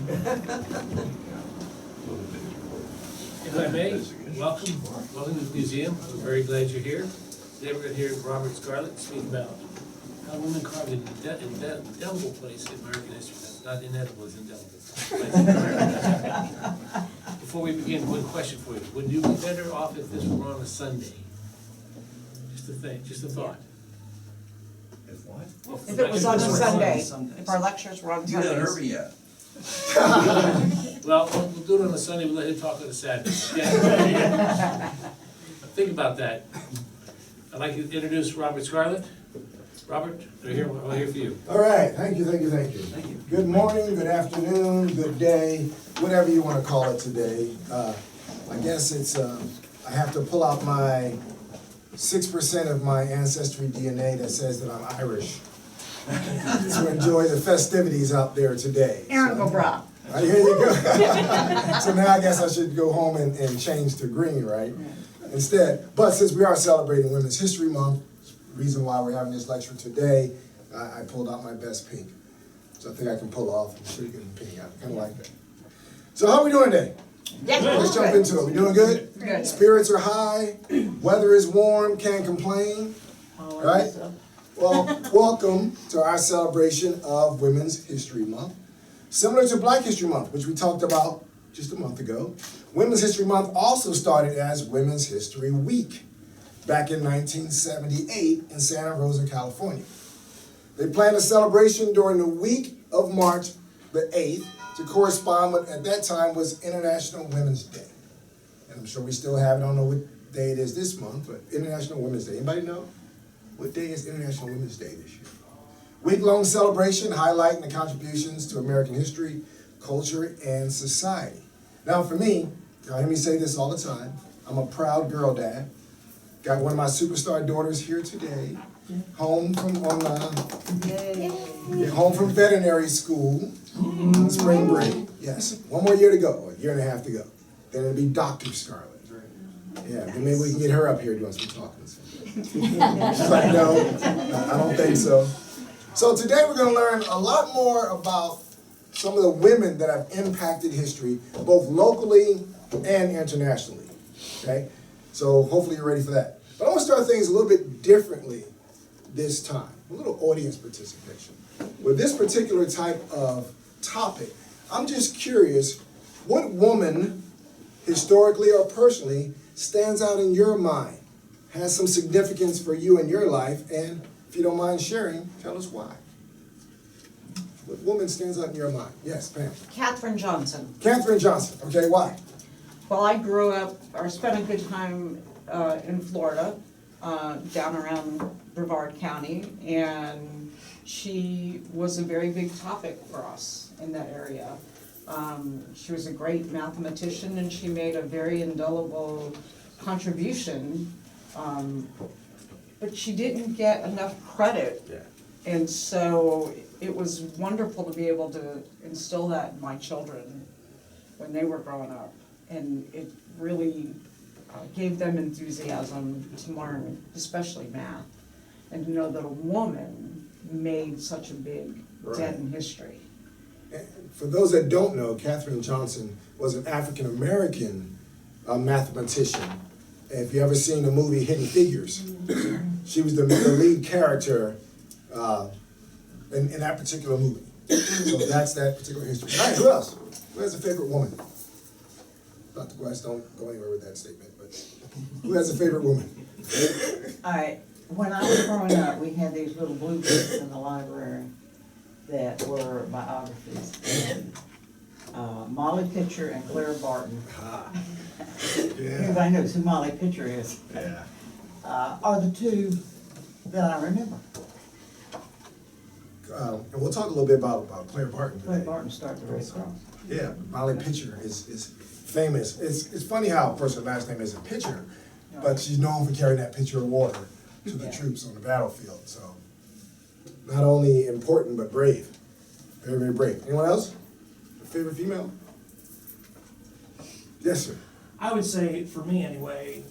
If I may, welcome to the museum. We're very glad you're here. Today we're going to hear Robert Scarlett speak about how women carved an indelible place in American history. That's not inedible, it's indelible. Before we begin, one question for you. Would you be better off if this were on a Sunday? Just a thing, just a thought. If what? If it was on a Sunday, if our lectures were on You haven't heard Sundays. me yet. Well, we'll do it on a Sunday, we'll let him talk on a Saturday. Yeah. Think about that. I'd like to introduce Robert Scarlett. Robert, we're here for you. All right, thank you. Good morning, good afternoon, good day, whatever you want to call it today. I guess it's, I have to pull out my 6% of my ancestry DNA that says that I'm Irish to enjoy the festivities out there today. Aaron So, Gobra. here you go. So now I guess I should go home and change to green, right? Instead, but since we are celebrating Women's History Month, reason why we're having this lecture today, I pulled out my best pink. So I think I can pull off and should get the pink out. Kind of like that. So how are we doing today? Yeah, Let's jump into it. We doing good? Good. Spirits are high. Weather is warm. Can't complain. Right? Well, welcome to our celebration of Women's History Month. Similar to Black History Month, which we talked about just a month ago, Women's History Month also started as Women's History Week back in 1978 in Santa Rosa, California. They planned a celebration during the week of March the 8th to correspond with, at that time, was International Women's Day. And I'm sure we still have it. I don't know what day it is this month, but International Women's Day. Anybody know? What day is International Women's Day this year? Week-long celebration highlighting the contributions to American history, culture, and society. Now for me, y'all hear me say this all the time, I'm a proud girl dad. Got one of my superstar daughters here today, home from home from veterinary school, on spring break. Yes, one more year to go, or a year and a half to go. Then it'll be Dr. Scarlett. Yeah, then maybe we can get her up here doing some talking. She's like, no, I don't think so. So today we're going to learn a lot more about some of the women that have impacted history, both locally and internationally. Okay? So hopefully you're ready for that. But I want to start things a little bit differently this time. A little audience participation. With this particular type of topic, I'm just curious, what woman, historically or personally, stands out in your mind, has some significance for you in your life, and if you don't mind sharing, tell us why. What woman stands out in your mind? Yes, Pam. Katherine Johnson. Katherine Johnson. Okay, why? Well, I grew up, or spent a good time in Florida, down around Brevard County, and she was a very big topic for us in that area. She was a great mathematician, and she made a very indelible contribution, but she didn't get enough credit. Yeah. And so it was wonderful to be able to instill that in my children when they were growing up. And it really gave them enthusiasm to learn, especially math, and to know that a woman made such a big dent in history. And for those that don't know, Katherine Johnson was an African-American mathematician. If you ever seen the movie Hidden Figures, she was the lead character in that particular movie. So that's that particular history. All right, who else? Who has a favorite woman? Dr. Gwess, don't go anywhere with that statement, but who has a favorite woman? All right, when I was growing up, we had these little blue books in the library that were biographies. And, Molly Pitcher and Claire Barton. Everybody knows who Molly Pitcher is. Yeah. Are the two that I remember. And we'll talk a little bit about Claire Barton today. Claire Barton started the Red Cross. Yeah, Molly Pitcher is famous. It's funny how a person's last name isn't Pitcher, but she's known for carrying that pitcher of water to the troops on the battlefield. So not only important, but brave. Very, very brave. Anyone else? A favorite female? Yes, sir. I would say, for me anyway,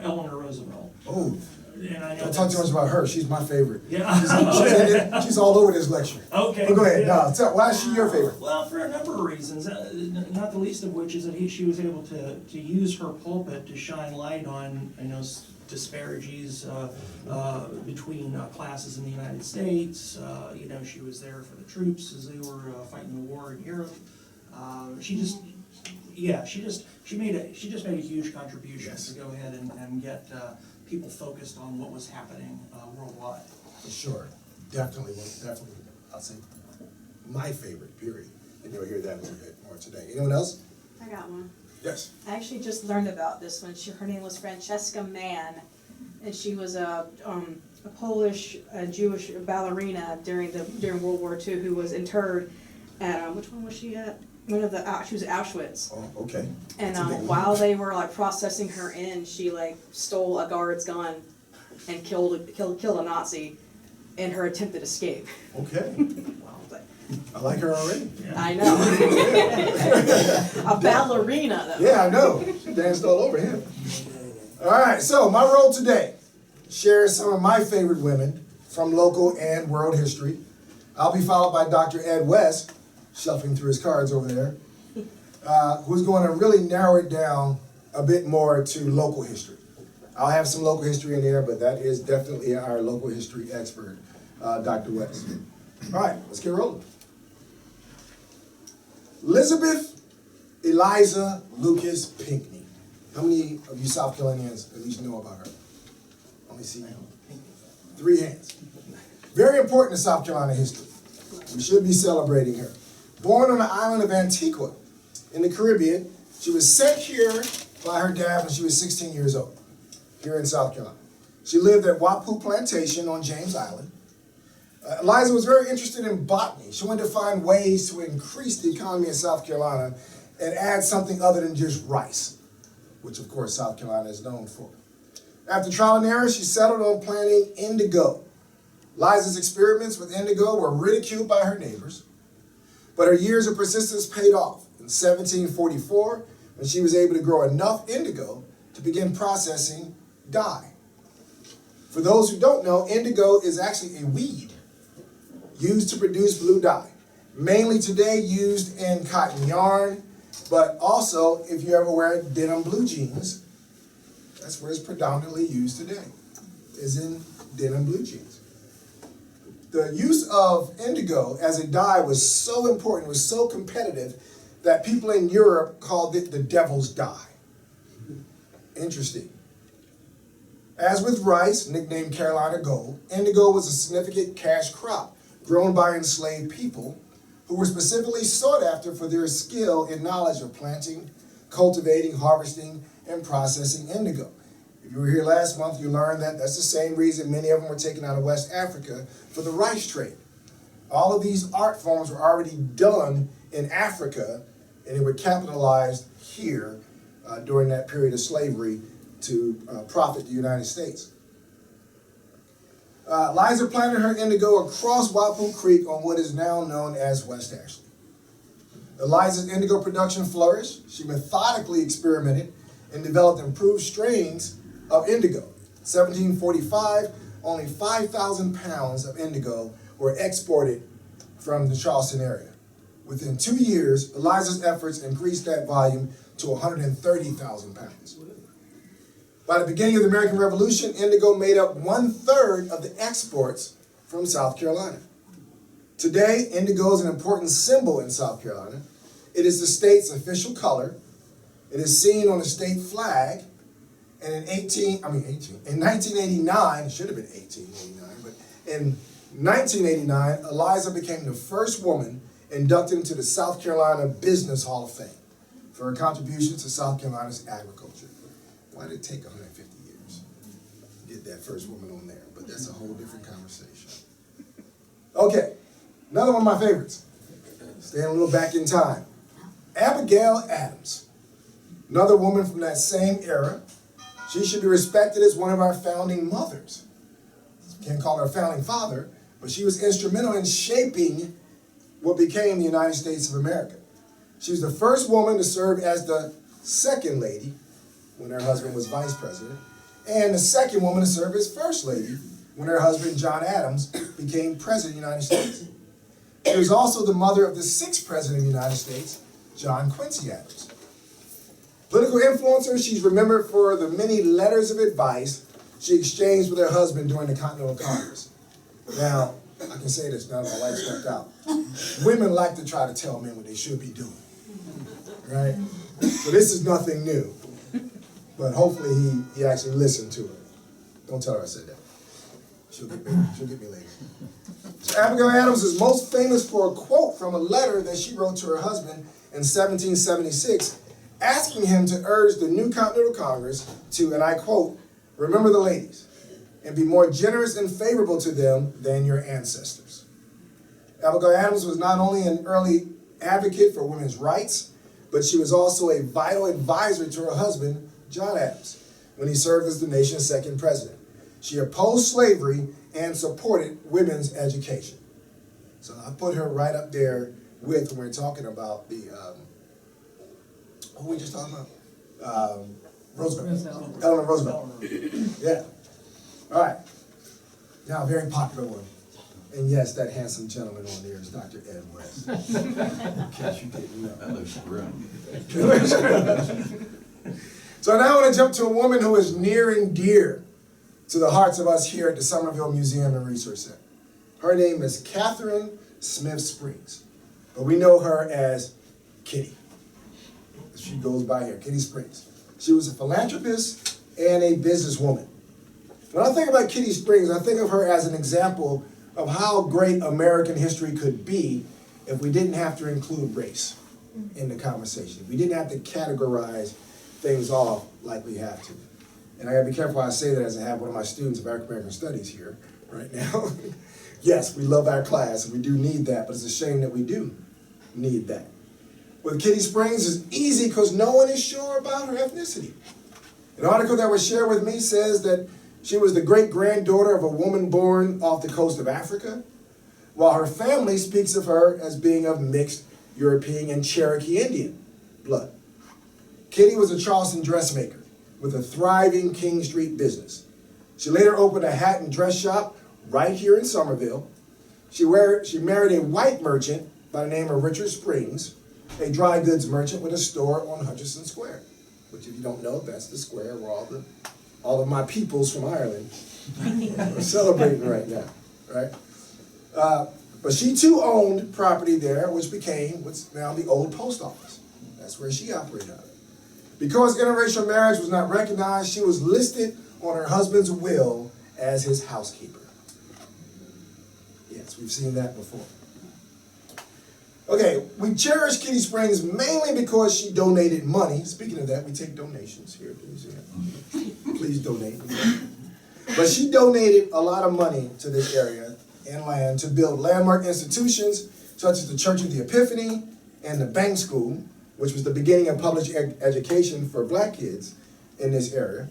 Eleanor Roosevelt. Oh, and I know Don't talk too much about her, she's my favorite. Yeah. She's all over this lecture. Okay. But go ahead, Yeah. why is she your favorite? Well, for a number of reasons, not the least of which is that she was able to use her pulpit to shine light on, disparities between classes in the United States. She was there for the troops as they were fighting the war in Europe. She just made a huge contribution Yes. to go ahead and get people focused on what was happening worldwide. For sure, definitely, I'll say my favorite, period. And you'll hear that a little bit more today. Anyone else? I got one. Yes. I actually just learned about this one. Her name was Francesca Mann, and she was a Polish Jewish ballerina during World War II who was interred at which one was she at? She was at Auschwitz. Oh, okay. And That's a big one. while they were processing her in, she stole a guard's gun and killed a Nazi in her attempted escape. Okay, Wow, I was like, I like her already. I know. A ballerina though. Yeah, I know. She danced all over him. All right, so my role today, share some of my favorite women from local and world history. I'll be followed by Dr. Ed West, shuffling through his cards over there, who's going to really narrow it down a bit more to local history. I'll have some local history in there, but that is definitely our local history expert, Dr. West. All right, let's get rolling. Elizabeth Eliza Lucas Pinckney. How many of you South Carolinians at least know about her? Let me see. 3 hands. Very important to South Carolina history. We should be celebrating her. Born on the island of Antigua in the Caribbean, she was sent here by her dad when she was 16 years old, here in South Carolina. She lived at Wapu Plantation on James Island. Eliza was very interested in botany. She wanted to find ways to increase the economy of South Carolina and add something other than just rice, which of course South Carolina is known for. After trial and error, she settled on planting indigo. Eliza's experiments with indigo were ridiculed by her neighbors, but her years of persistence paid off. In 1744, when she was able to grow enough indigo to begin processing dye. For those who don't know, indigo is actually a weed used to produce blue dye, mainly today used in cotton yarn, but also if you ever wear denim blue jeans, that's where it's predominantly used today, is in denim blue jeans. The use of indigo as a dye was so important, was so competitive, that people in Europe called it the devil's dye. Interesting. As with rice, nicknamed Carolina gold, indigo was a significant cash crop grown by enslaved people who were specifically sought after for their skill and knowledge of planting, cultivating, harvesting, and processing indigo. If you were here last month, you learned that that's the same reason many of them were taken out of West Africa for the rice trade. All of these art forms were already done in Africa, and they were capitalized here during that period of slavery to profit the United States. Eliza planted her indigo across Wapu Creek on what is now known as West Ashley. Eliza's indigo production flourished. She methodically experimented and developed improved strains of indigo. In 1745, only 5,000 pounds of indigo were exported from the Charleston area. Within 2 years, Eliza's efforts increased that volume to 130,000 pounds. By the beginning of the American Revolution, indigo made up 1/3 of the exports from South Carolina. Today, indigo is an important symbol in South Carolina. It is the state's official color. It is seen on the state flag. And in 1989, it should have been 1889, but in 1989, Eliza became the first woman inducted into the South Carolina Business Hall of Fame for her contributions to South Carolina's agriculture. Why did it take 150 years to get that first woman on there? But that's a whole different conversation. Okay, another one of my favorites. Staying a little back in time. Abigail Adams, another woman from that same era. She should be respected as one of our founding mothers. Can't call her a founding father, but she was instrumental in shaping what became the United States of America. She was the first woman to serve as the second lady when her husband was vice president, and the second woman to serve as First Lady when her husband, John Adams, became President of the United States. She was also the mother of the 6th President of the United States, John Quincy Adams. Political influencer, she's remembered for the many letters of advice she exchanged with her husband during the Continental Congress. Now, I can say this now that my light stepped out. Women like to try to tell men what they should be doing, right? So this is nothing new, but hopefully he actually listened to her. Don't tell her I said that. She'll get me later. So Abigail Adams is most famous for a quote from a letter that she wrote to her husband in 1776, asking him to urge the new Continental Congress to, and I quote, "remember the ladies and be more generous and favorable to them than your ancestors." Abigail Adams was not only an early advocate for women's rights, but she was also a vital advisor to her husband, John Adams, when he served as the nation's 2nd president. She opposed slavery and supported women's education. So I put her right up there with when we're talking about the, who we just talking about? Roosevelt. Eleanor Roosevelt. Yeah. All right. Now, a very popular one. And yes, that handsome gentleman on there is Dr. Ed West. In case you didn't know. That looks grim. So now I want to jump to a woman who is near and dear to the hearts of us here at the Somerville Museum and Research Center. Her name is Catherine Smith Springs, but we know her as Kitty. She goes by here, Kitty Springs. She was a philanthropist and a businesswoman. When I think about Kitty Springs, I think of her as an example of how great American history could be if we didn't have to include race in the conversation. We didn't have to categorize things off like we have to. And I gotta be careful how I say that as I have one of my students of African American Studies here right now. Yes, we love our class and we do need that, but it's a shame that we do need that. With Kitty Springs, it's easy because no one is sure about her ethnicity. An article that was shared with me says that she was the great-granddaughter of a woman born off the coast of Africa, while her family speaks of her as being of mixed European and Cherokee Indian blood. Kitty was a Charleston dressmaker with a thriving King Street business. She later opened a hat and dress shop right here in Somerville. She married a white merchant by the name of Richard Springs, a dry goods merchant with a store on Hutchinson Square, which if you don't know, that's the square where all of my peoples from Ireland are celebrating right now, right? But she too owned property there, which became what's now the old post office. That's where she operated out of. Because interracial marriage was not recognized, she was listed on her husband's will as his housekeeper. Yes, we've seen that before. Okay, we cherish Kitty Springs mainly because she donated money. Speaking of that, we take donations here at the museum. Please donate. But she donated a lot of money to this area and land to build landmark institutions such as the Church of the Epiphany and the Bank School, which was the beginning of public education for black kids in this area.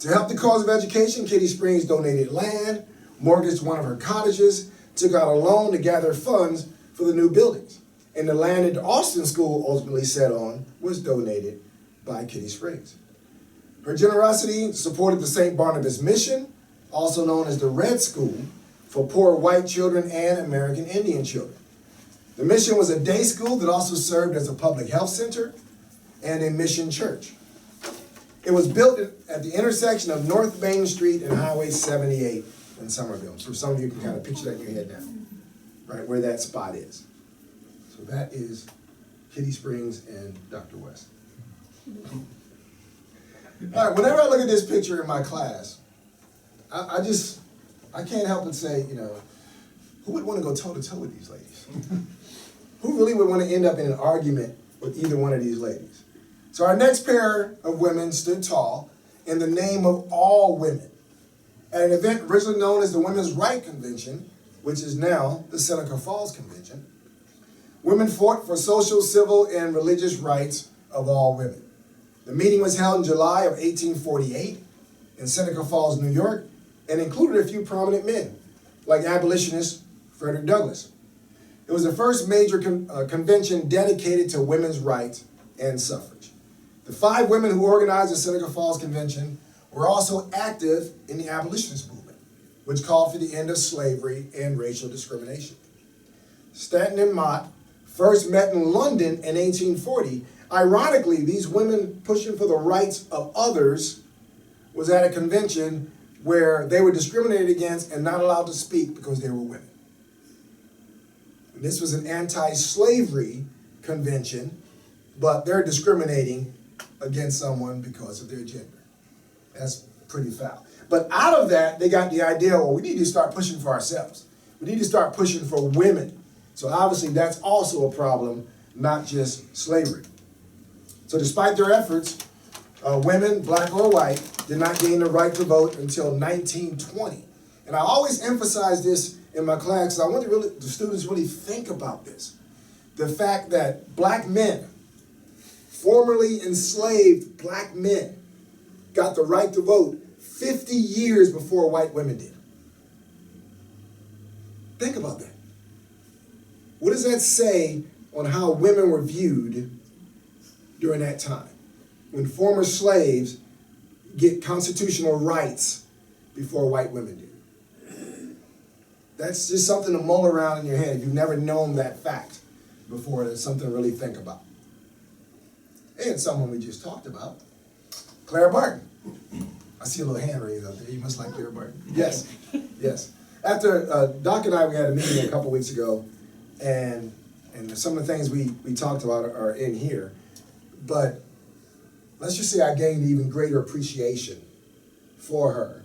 To help the cause of education, Kitty Springs donated land, mortgaged one of her cottages, took out a loan to gather funds for the new buildings. And the land that the Austin School ultimately set on was donated by Kitty Springs. Her generosity supported the St. Barnabas Mission, also known as the Red School, for poor white children and American Indian children. The mission was a day school that also served as a public health center and a mission church. It was built at the intersection of North Main Street and Highway 78 in Somerville. So some of you can kind of picture that in your head now, right, where that spot is. So that is Kitty Springs and Dr. West. All right, whenever I look at this picture in my class, I can't help but say, who would want to go toe-to-toe with these ladies? Who really would want to end up in an argument with either one of these ladies? So our next pair of women stood tall in the name of all women at an event originally known as the Women's Right Convention, which is now the Seneca Falls Convention. Women fought for social, civil, and religious rights of all women. The meeting was held in July of 1848 in Seneca Falls, New York, and included a few prominent men, like abolitionist Frederick Douglass. It was the first major convention dedicated to women's rights and suffrage. The 5 women who organized the Seneca Falls Convention were also active in the abolitionist movement, which called for the end of slavery and racial discrimination. Stanton and Mott first met in London in 1840. Ironically, these women pushing for the rights of others was at a convention where they were discriminated against and not allowed to speak because they were women. And this was an anti-slavery convention, but they're discriminating against someone because of their gender. That's pretty foul. But out of that, they got the idea, well, we need to start pushing for ourselves. We need to start pushing for women. So obviously that's also a problem, not just slavery. So despite their efforts, women, black or white, did not gain the right to vote until 1920. And I always emphasize this in my class because I want the students really think about this. The fact that black men, formerly enslaved black men, got the right to vote 50 years before white women did. Think about that. What does that say on how women were viewed during that time, when former slaves get constitutional rights before white women did? That's just something to mull around in your head. If you've never known that fact before, that's something to really think about. And someone we just talked about, Clara Barton. I see a little hand raised out there. You must like Clara Barton. Yes, yes. After Doc and I, we had a meeting a couple weeks ago, and some of the things we talked about are in here. But let's just say I gained even greater appreciation for her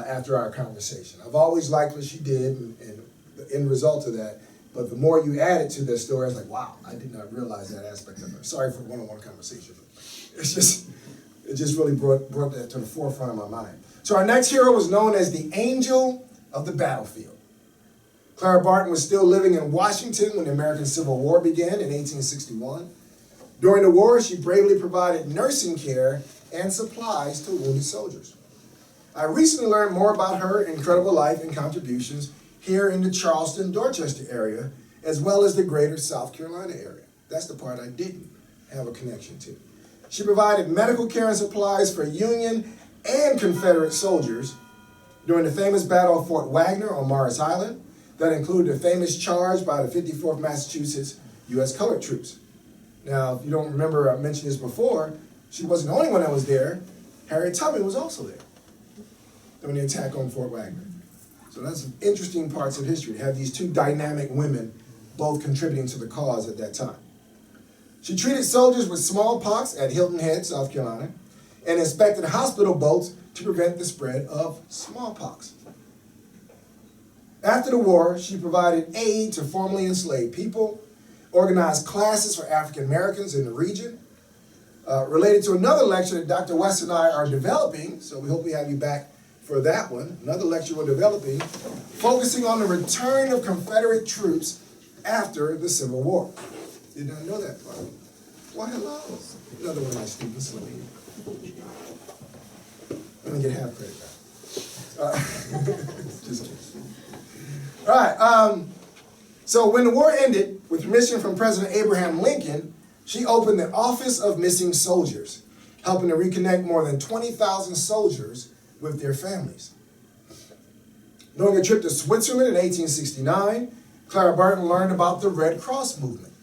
after our conversation. I've always liked what she did, and the end result of that. But the more you add it to this story, it's like, wow, I did not realize that aspect of her. Sorry for one-on-one conversation. It just really brought that to the forefront of my mind. So our next hero was known as the Angel of the Battlefield. Clara Barton was still living in Washington when the American Civil War began in 1861. During the war, she bravely provided nursing care and supplies to wounded soldiers. I recently learned more about her incredible life and contributions here in the Charleston, Dorchester area, as well as the greater South Carolina area. That's the part I didn't have a connection to. She provided medical care and supplies for Union and Confederate soldiers during the famous Battle of Fort Wagner on Morris Island. That included a famous charge by the 54th Massachusetts U.S. colored troops. Now, if you don't remember, I mentioned this before, she wasn't the only one that was there. Harriet Tubman was also there during the attack on Fort Wagner. So that's some interesting parts of history, to have these two dynamic women both contributing to the cause at that time. She treated soldiers with smallpox at Hilton Head, South Carolina, and inspected hospital boats to prevent the spread of smallpox. After the war, she provided aid to formerly enslaved people, organized classes for African Americans in the region, related to another lecture that Dr. West and I are developing, so we hope we have you back for that one, another lecture we're developing, focusing on the return of Confederate troops after the Civil War. Did not know that part. Why, hello. Another one of my students. Let me get half credit back. Just kidding. All right, so when the war ended, with permission from President Abraham Lincoln, she opened the Office of Missing Soldiers, helping to reconnect more than 20,000 soldiers with their families. During a trip to Switzerland in 1869, Clara Barton learned about the Red Cross movement,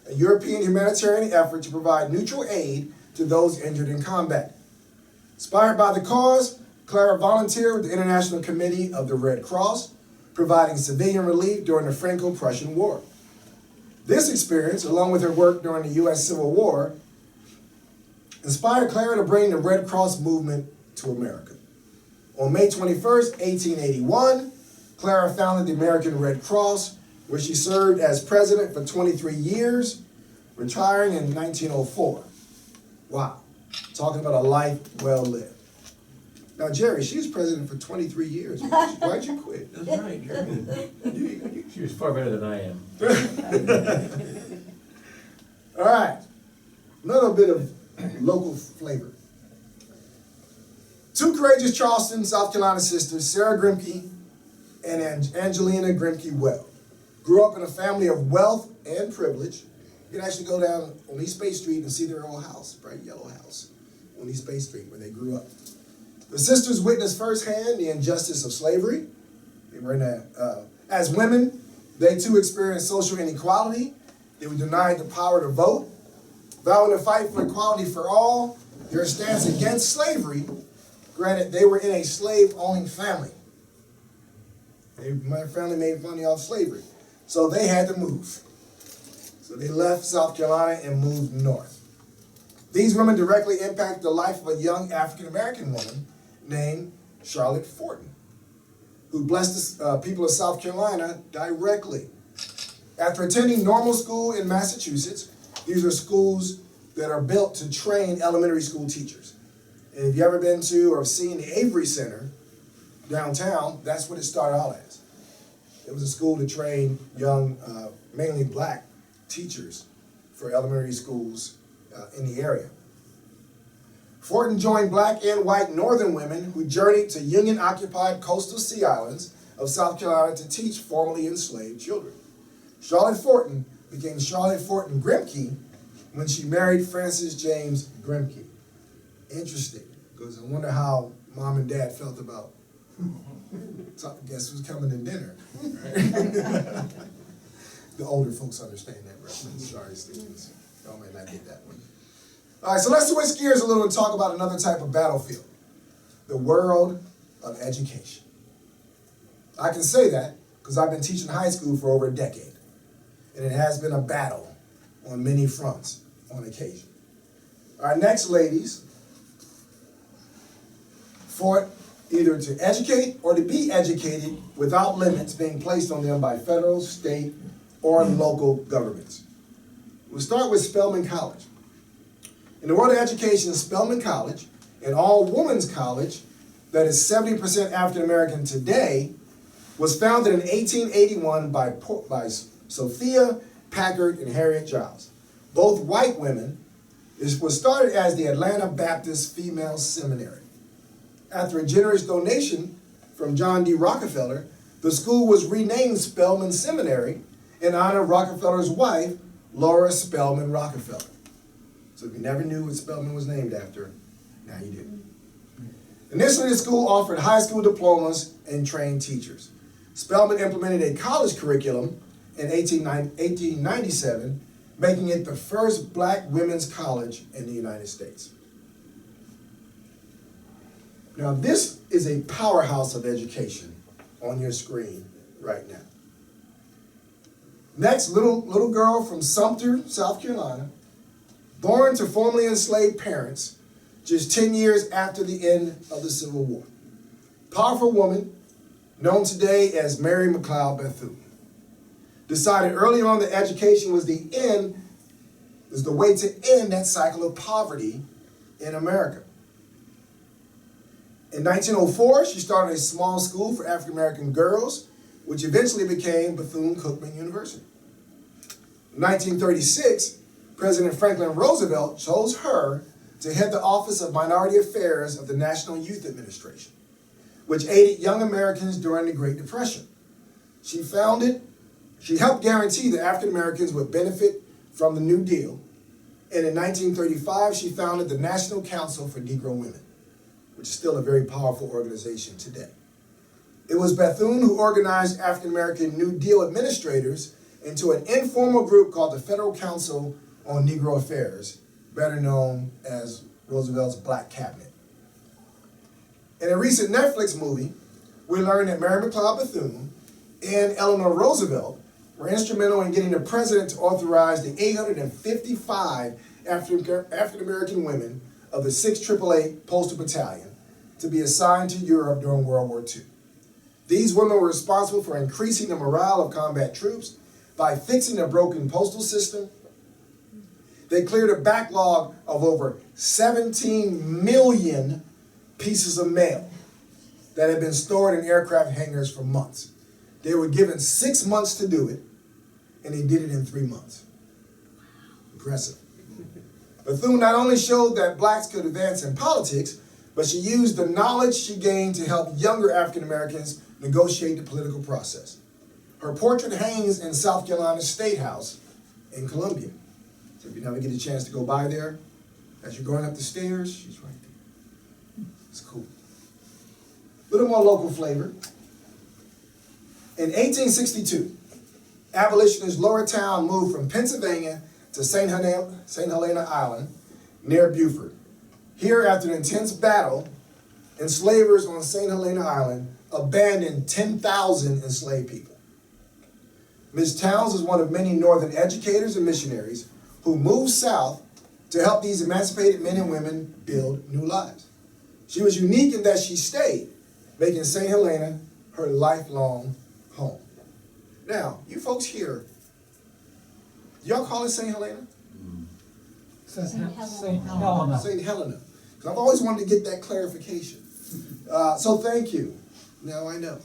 a European humanitarian effort to provide mutual aid to those injured in combat. Inspired by the cause, Clara volunteered with the International Committee of the Red Cross, providing civilian relief during the Franco-Prussian War. This experience, along with her work during the U.S. Civil War, inspired Clara to bring the Red Cross movement to America. On May 21st, 1881, Clara founded the American Red Cross, where she served as president for 23 years, retiring in 1904. Wow, talking about a life well lived. Now, Jerry, she was president for 23 years. Why'd you quit? That's right, Jeremy. She was far better than I am. All right, another bit of local flavor. Two courageous Charleston, South Carolina sisters, Sarah Grimke and Angelina Grimke Well, grew up in a family of wealth and privilege. You can actually go down on East Bay Street and see their old house, bright yellow house, on East Bay Street where they grew up. The sisters witnessed firsthand the injustice of slavery. They were in as women, they too experienced social inequality. They were denied the power to vote. Vowing to fight for equality for all, their stance against slavery, granted, they were in a slave-owning family. My family made money off slavery. So they had to move. So they left South Carolina and moved north. These women directly impacted the life of a young African-American woman named Scarlett Fortin, who blessed the people of South Carolina directly. After attending normal school in Massachusetts, these are schools that are built to train elementary school teachers. And if you've ever been to or seen the Avery Center downtown, that's what it started out as. It was a school to train young, mainly black teachers for elementary schools in the area. Fortin joined black and white northern women who journeyed to Union-occupied coastal sea islands of South Carolina to teach formerly enslaved children. Scarlett Fortin became Scarlett Fortin Grimke when she married Francis James Grimke. Interesting, because I wonder how mom and dad felt about, guess who's coming to dinner? The older folks understand that reference. Sorry, students. Y'all may not get that one. All right, so let's switch gears a little and talk about another type of battlefield, the world of education. I can say that because I've been teaching high school for over a decade, and it has been a battle on many fronts on occasion. Our next ladies fought either to educate or to be educated without limits being placed on them by federal, state, or local governments. We'll start with Spelman College. In the world of education, Spelman College, an all-women's college that is 70% African American today, was founded in 1881 by Sophia Packard and Harriet Giles, both white women. It was started as the Atlanta Baptist Female Seminary. After a generous donation from John D. Rockefeller, the school was renamed Spelman Seminary in honor of Rockefeller's wife, Laura Spelman Rockefeller. So if you never knew what Spelman was named after, now you do. Initially, the school offered high school diplomas and trained teachers. Spelman implemented a college curriculum in 1897, making it the first black women's college in the United States. Now, this is a powerhouse of education on your screen right now. Next, little girl from Sumter, South Carolina, born to formerly enslaved parents just 10 years after the end of the Civil War. Powerful woman, known today as Mary McLeod Bethune, decided early on that education was the way to end that cycle of poverty in America. In 1904, she started a small school for African American girls, which eventually became Bethune-Cookman University. In 1936, President Franklin Roosevelt chose her to head the Office of Minority Affairs of the National Youth Administration, which aided young Americans during the Great Depression. She helped guarantee that African Americans would benefit from the New Deal, and in 1935, she founded the National Council for Negro Women, which is still a very powerful organization today. It was Bethune who organized African American New Deal administrators into an informal group called the Federal Council on Negro Affairs, better known as Roosevelt's Black Cabinet. In a recent Netflix movie, we learned that Mary McLeod Bethune and Eleanor Roosevelt were instrumental in getting the president to authorize the 855 African American women of the 6th AAA Postal Battalion to be assigned to Europe during World War II. These women were responsible for increasing the morale of combat troops by fixing a broken postal system. They cleared a backlog of over 17 million pieces of mail that had been stored in aircraft hangars for months. They were given 6 months to do it, and they did it in 3 months. Impressive. Bethune not only showed that blacks could advance in politics, but she used the knowledge she gained to help younger African Americans negotiate the political process. Her portrait hangs in South Carolina State House in Columbia. So if you never get a chance to go by there, as you're going up the stairs, she's right there. It's cool. little more local flavor. In 1862, abolitionists Lower Town moved from Pennsylvania to St. Helena Island near Beaufort. Here, after an intense battle, enslavers on St. Helena Island abandoned 10,000 enslaved people. Ms. Towns is one of many Northern educators and missionaries who moved south to help these emancipated men and women build new lives. She was unique in that she stayed, making St. Helena her lifelong home. Now, you folks here, y'all call it St. Helena? St. Helena. St. Helena. Because I've always wanted to get that clarification. So thank you. Now I know.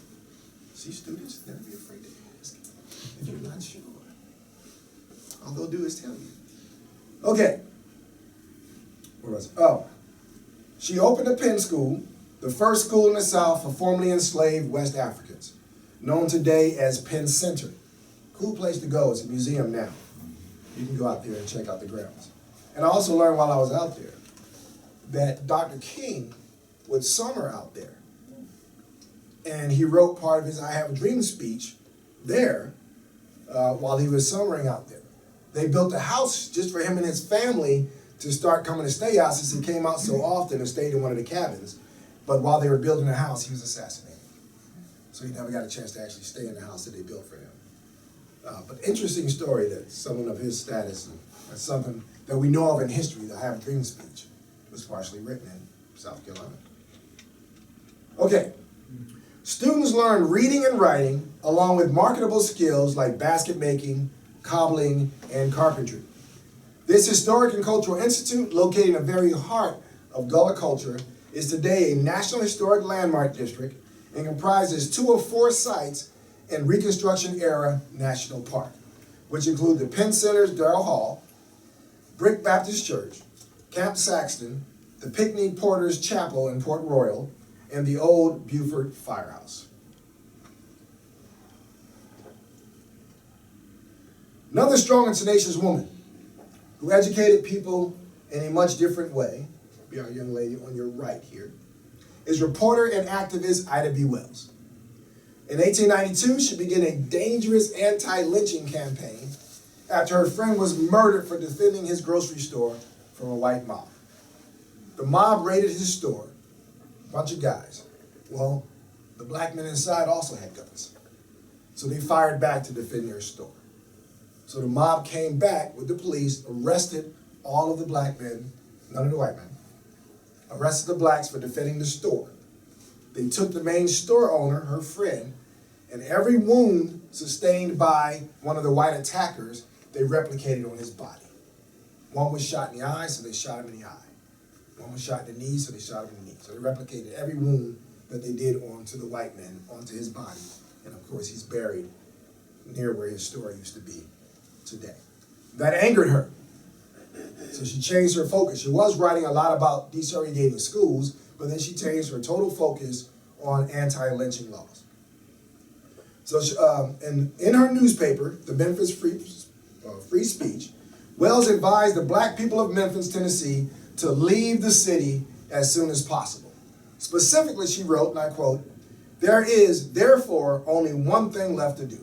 See, students, never be afraid to ask if you're not sure. All they'll do is tell you. Okay. Where was it? Oh. She opened a pen school, the first school in the South for formerly enslaved West Africans, known today as Penn Center. Cool place to go. It's a museum now. You can go out there and check out the grounds. And I also learned while I was out there that Dr. King would summer out there. And he wrote part of his I Have a Dream speech there while he was summering out there. They built a house just for him and his family to start coming to stay out, since he came out so often and stayed in one of the cabins. But while they were building the house, he was assassinated. So he never got a chance to actually stay in the house that they built for him. But interesting story that someone of his status, and something that we know of in history, the I Have a Dream speech, was partially written in South Carolina. Okay. Students learn reading and writing along with marketable skills like basket making, cobbling, and carpentry. This historic and cultural institute, located in the very heart of Gullah culture, is today a National Historic Landmark District and comprises 2 of 4 sites in Reconstruction-era National Park, which include the Penn Center's Darrell Hall, Brick Baptist Church, Camp Saxton, the Pinckney Porter's Chapel in Port Royal, and the old Beaufort Firehouse. Another strong and tenacious woman who educated people in a much different way, be our young lady on your right here, is reporter and activist Ida B. Wells. In 1892, she began a dangerous anti-lynching campaign after her friend was murdered for defending his grocery store from a white mob. The mob raided his store, a bunch of guys. Well, the black men inside also had guns. So they fired back to defend their store. So the mob came back with the police, arrested all of the black men, none of the white men, arrested the blacks for defending the store. They took the main store owner, her friend, and every wound sustained by one of the white attackers, they replicated on his body. One was shot in the eye, so they shot him in the eye. One was shot in the knee, so they shot him in the knee. So they replicated every wound that they did onto the white man, onto his body. And of course, he's buried near where his store used to be today. That angered her. So she changed her focus. She was writing a lot about desegregating schools, but then she changed her total focus on anti-lynching laws. So she, in her newspaper, the Memphis Free Speech, Wells advised the black people of Memphis, Tennessee, to leave the city as soon as possible. Specifically, she wrote, and I quote, "There is, therefore, only one thing left to do.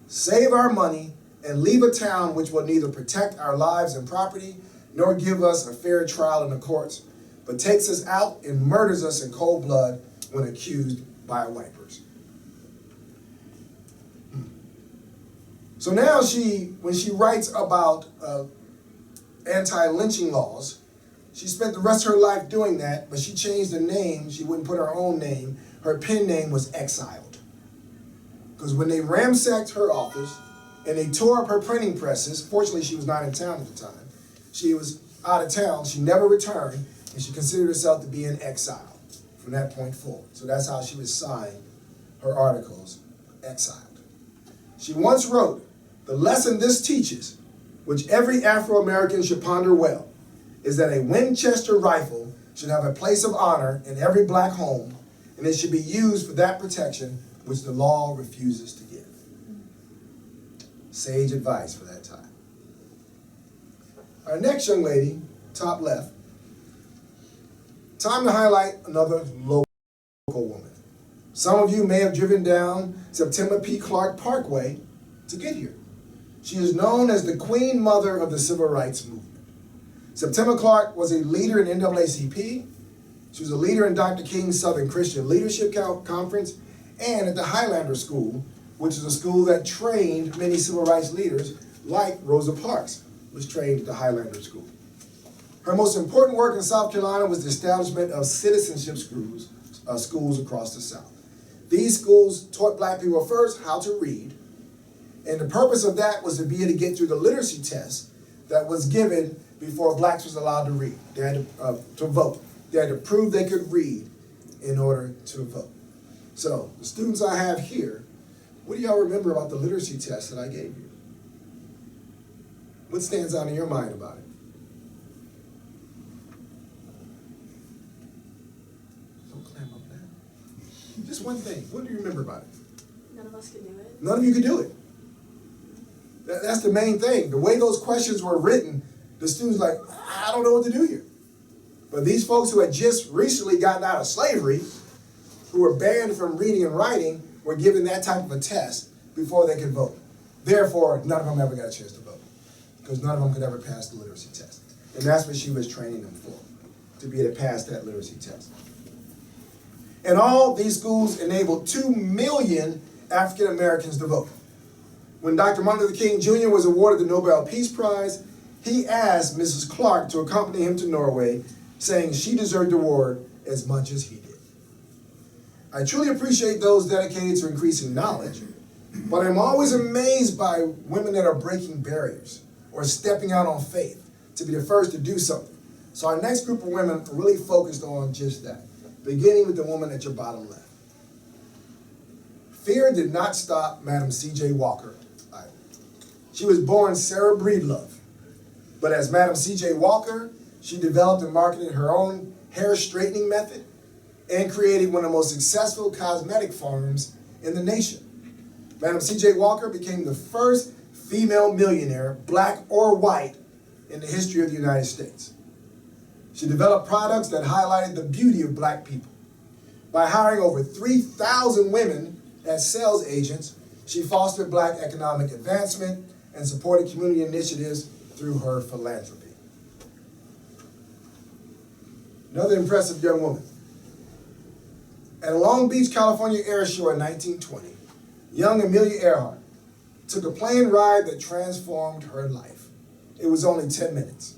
Save our money and leave a town which will neither protect our lives and property nor give us a fair trial in the courts, but takes us out and murders us in cold blood when accused by a white person." So now when she writes about anti-lynching laws, she spent the rest of her life doing that, but she changed the name. She wouldn't put her own name. Her pen name was Exiled. Because when they ransacked her office and they tore up her printing presses, fortunately she was not in town at the time. She was out of town. She never returned, and she considered herself to be in exile from that point forward. So that's how she would sign her articles, Exiled. She once wrote, "The lesson this teaches, which every Afro-American should ponder well, is that a Winchester rifle should have a place of honor in every black home, and it should be used for that protection which the law refuses to give." Sage advice for that time. Our next young lady, top left, time to highlight another local woman. Some of you may have driven down September P. Clark Parkway to get here. She is known as the Queen Mother of the Civil Rights Movement. September Clark was a leader in NAACP. She was a leader in Dr. King's Southern Christian Leadership Conference and at the Highlander School, which is a school that trained many civil rights leaders like Rosa Parks was trained at the Highlander School. Her most important work in South Carolina was the establishment of citizenship schools across the South. These schools taught black people first how to read, and the purpose of that was to be able to get through the literacy test that was given before blacks was allowed to read. They had to vote. They had to prove they could read in order to vote. So, the students I have here, what do y'all remember about the literacy test that I gave you? What stands out in your mind about it? Don't clam up that. Just one thing. What do you remember about it? None of us could do it. None of you could do it. That's the main thing. The way those questions were written, the students like, I don't know what to do here. But these folks who had just recently gotten out of slavery, who were banned from reading and writing, were given that type of a test before they could vote. Therefore, none of them ever got a chance to vote, because none of them could ever pass the literacy test. And that's what she was training them for, to be able to pass that literacy test. And all these schools enabled 2 million African Americans to vote. When Dr. Martin Luther King Jr. was awarded the Nobel Peace Prize, he asked Mrs. Clark to accompany him to Norway, saying she deserved the award as much as he did. I truly appreciate those dedicated to increasing knowledge, but I'm always amazed by women that are breaking barriers or stepping out on faith to be the first to do something. So our next group of women are really focused on just that, beginning with the woman at your bottom left. Fear did not stop Madam C.J. Walker either. She was born Sarah Breedlove, but as Madam C.J. Walker, she developed and marketed her own hair straightening method and created one of the most successful cosmetic firms in the nation. Madam C.J. Walker became the first female millionaire, black or white, in the history of the United States. She developed products that highlighted the beauty of black people. By hiring over 3,000 women as sales agents, she fostered black economic advancement and supported community initiatives through her philanthropy. Another impressive young woman. At a Long Beach, California air show in 1920, young Amelia Earhart took a plane ride that transformed her life. It was only 10 minutes.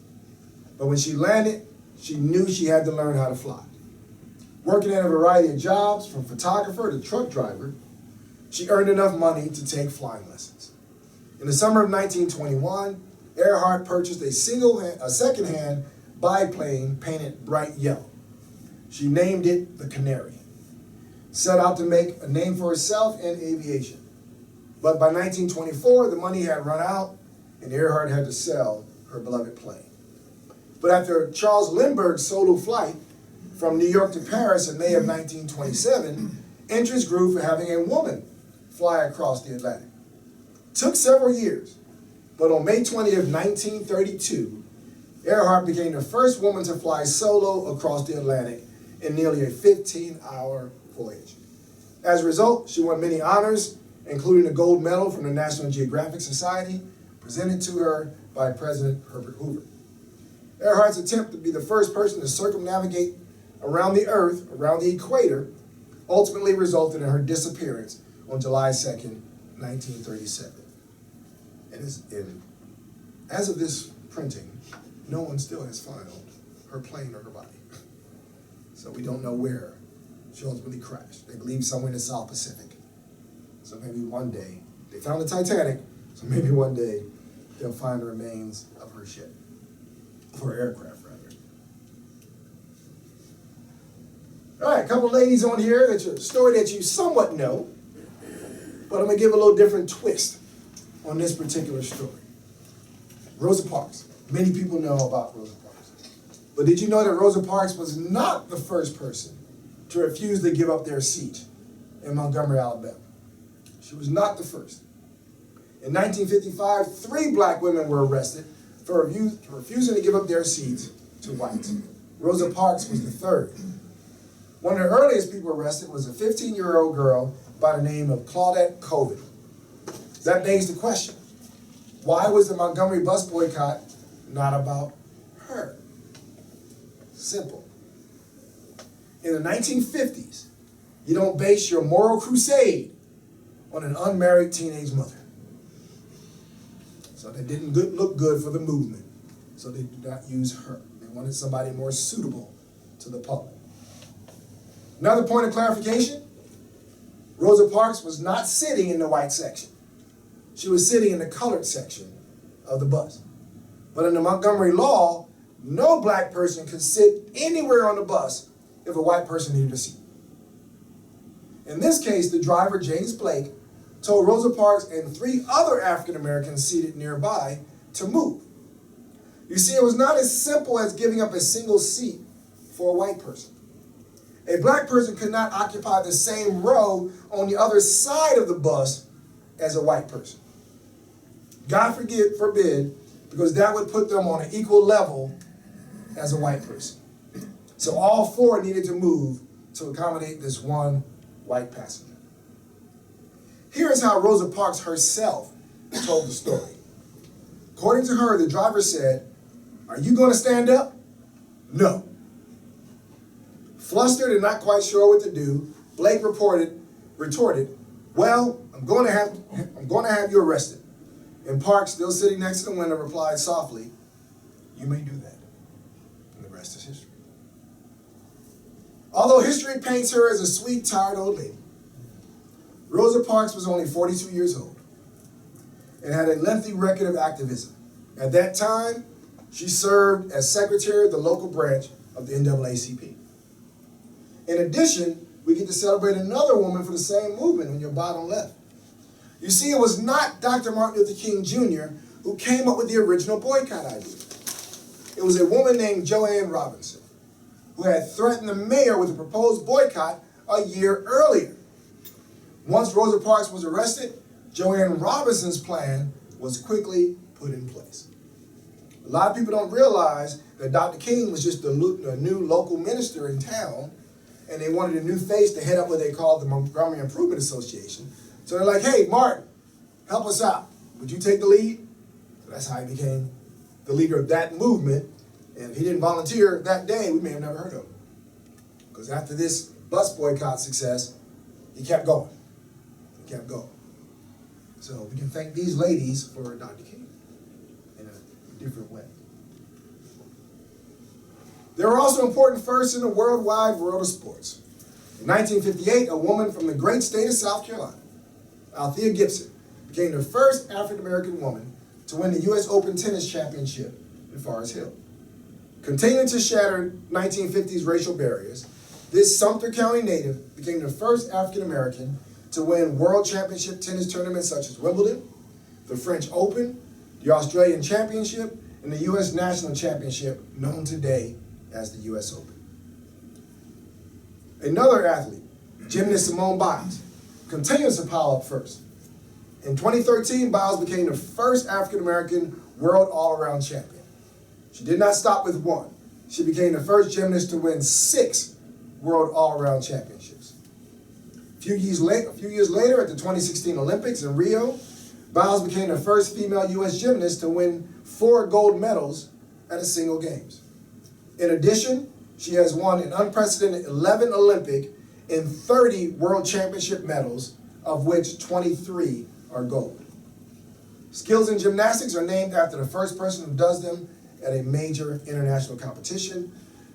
But when she landed, she knew she had to learn how to fly. Working at a variety of jobs, from photographer to truck driver, she earned enough money to take flying lessons. In the summer of 1921, Earhart purchased a second-hand biplane painted bright yellow. She named it the Canary. Set out to make a name for herself in aviation. But by 1924, the money had run out, and Earhart had to sell her beloved plane. But after Charles Lindbergh's solo flight from New York to Paris in May of 1927, interest grew for having a woman fly across the Atlantic. Took several years, but on May 20th, 1932, Earhart became the first woman to fly solo across the Atlantic in nearly a 15-hour voyage. As a result, she won many honors, including a gold medal from the National Geographic Society, presented to her by President Herbert Hoover. Earhart's attempt to be the first person to circumnavigate around the Earth, around the equator, ultimately resulted in her disappearance on July 2nd, 1937. And as of this printing, no one still has found her plane or her body. So we don't know where she ultimately crashed. They believe somewhere in the South Pacific. So maybe one day, they found the Titanic, so maybe one day they'll find the remains of her ship, of her aircraft rather. All right, a couple ladies on here that's a story that you somewhat know, but I'm gonna give a little different twist on this particular story. Rosa Parks. Many people know about Rosa Parks. But did you know that Rosa Parks was not the first person to refuse to give up their seat in Montgomery, Alabama? She was not the first. In 1955, 3 black women were arrested for refusing to give up their seats to whites. Rosa Parks was the third. One of the earliest people arrested was a 15-year-old girl by the name of Claudette Colvin. That begs the question, why was the Montgomery bus boycott not about her? Simple. In the 1950s, you don't base your moral crusade on an unmarried teenage mother. So that didn't look good for the movement. So they did not use her. They wanted somebody more suitable to the public. Another point of clarification, Rosa Parks was not sitting in the white section. She was sitting in the colored section of the bus. But in the Montgomery law, no black person could sit anywhere on the bus if a white person needed a seat. In this case, the driver, James Blake, told Rosa Parks and 3 other African Americans seated nearby to move. You see, it was not as simple as giving up a single seat for a white person. A black person could not occupy the same row on the other side of the bus as a white person. God forbid, because that would put them on an equal level as a white person. So all 4 needed to move to accommodate this one white passenger. Here is how Rosa Parks herself told the story. According to her, the driver said, "Are you going to stand up?" "No." Flustered and not quite sure what to do, Blake retorted, "Well, I'm going to have you arrested." And Parks, still sitting next to the window, replied softly, "You may do that." And the rest is history. Although history paints her as a sweet, tired old lady, Rosa Parks was only 42 years old and had a lengthy record of activism. At that time, she served as secretary of the local branch of the NAACP. In addition, we get to celebrate another woman for the same movement on your bottom left. You see, it was not Dr. Martin Luther King Jr. who came up with the original boycott idea. It was a woman named Joanne Robinson, who had threatened the mayor with a proposed boycott a year earlier. Once Rosa Parks was arrested, Joanne Robinson's plan was quickly put in place. A lot of people don't realize that Dr. King was just the new local minister in town, and they wanted a new face to head up what they called the Montgomery Improvement Association. So they're like, "Hey, Martin, help us out. Would you take the lead?" So that's how he became the leader of that movement. And if he didn't volunteer that day, we may have never heard of him. Because after this bus boycott success, he kept going. He kept going. So we can thank these ladies for Dr. King in a different way. There were also important firsts in the worldwide world of sports. In 1958, a woman from the great state of South Carolina, Althea Gibson, became the first African-American woman to win the U.S. Open Tennis Championship in Forest Hill. Continuing to shatter 1950s racial barriers, this Sumter County native became the first African-American to win world championship tennis tournaments such as Wimbledon, the French Open, the Australian Championship, and the U.S. National Championship, known today as the U.S. Open. Another athlete, gymnast Simone Biles, continues to pile up first. In 2013, Biles became the first African-American world all-around champion. She did not stop with 1. She became the first gymnast to win 6 world all-around championships. A few years later, at the 2016 Olympics in Rio, Biles became the first female U.S. gymnast to win 4 gold medals at a single games. In addition, she has won an unprecedented 11 Olympic and 30 World Championship medals, of which 23 are gold. Skills in gymnastics are named after the first person who does them at a major international competition.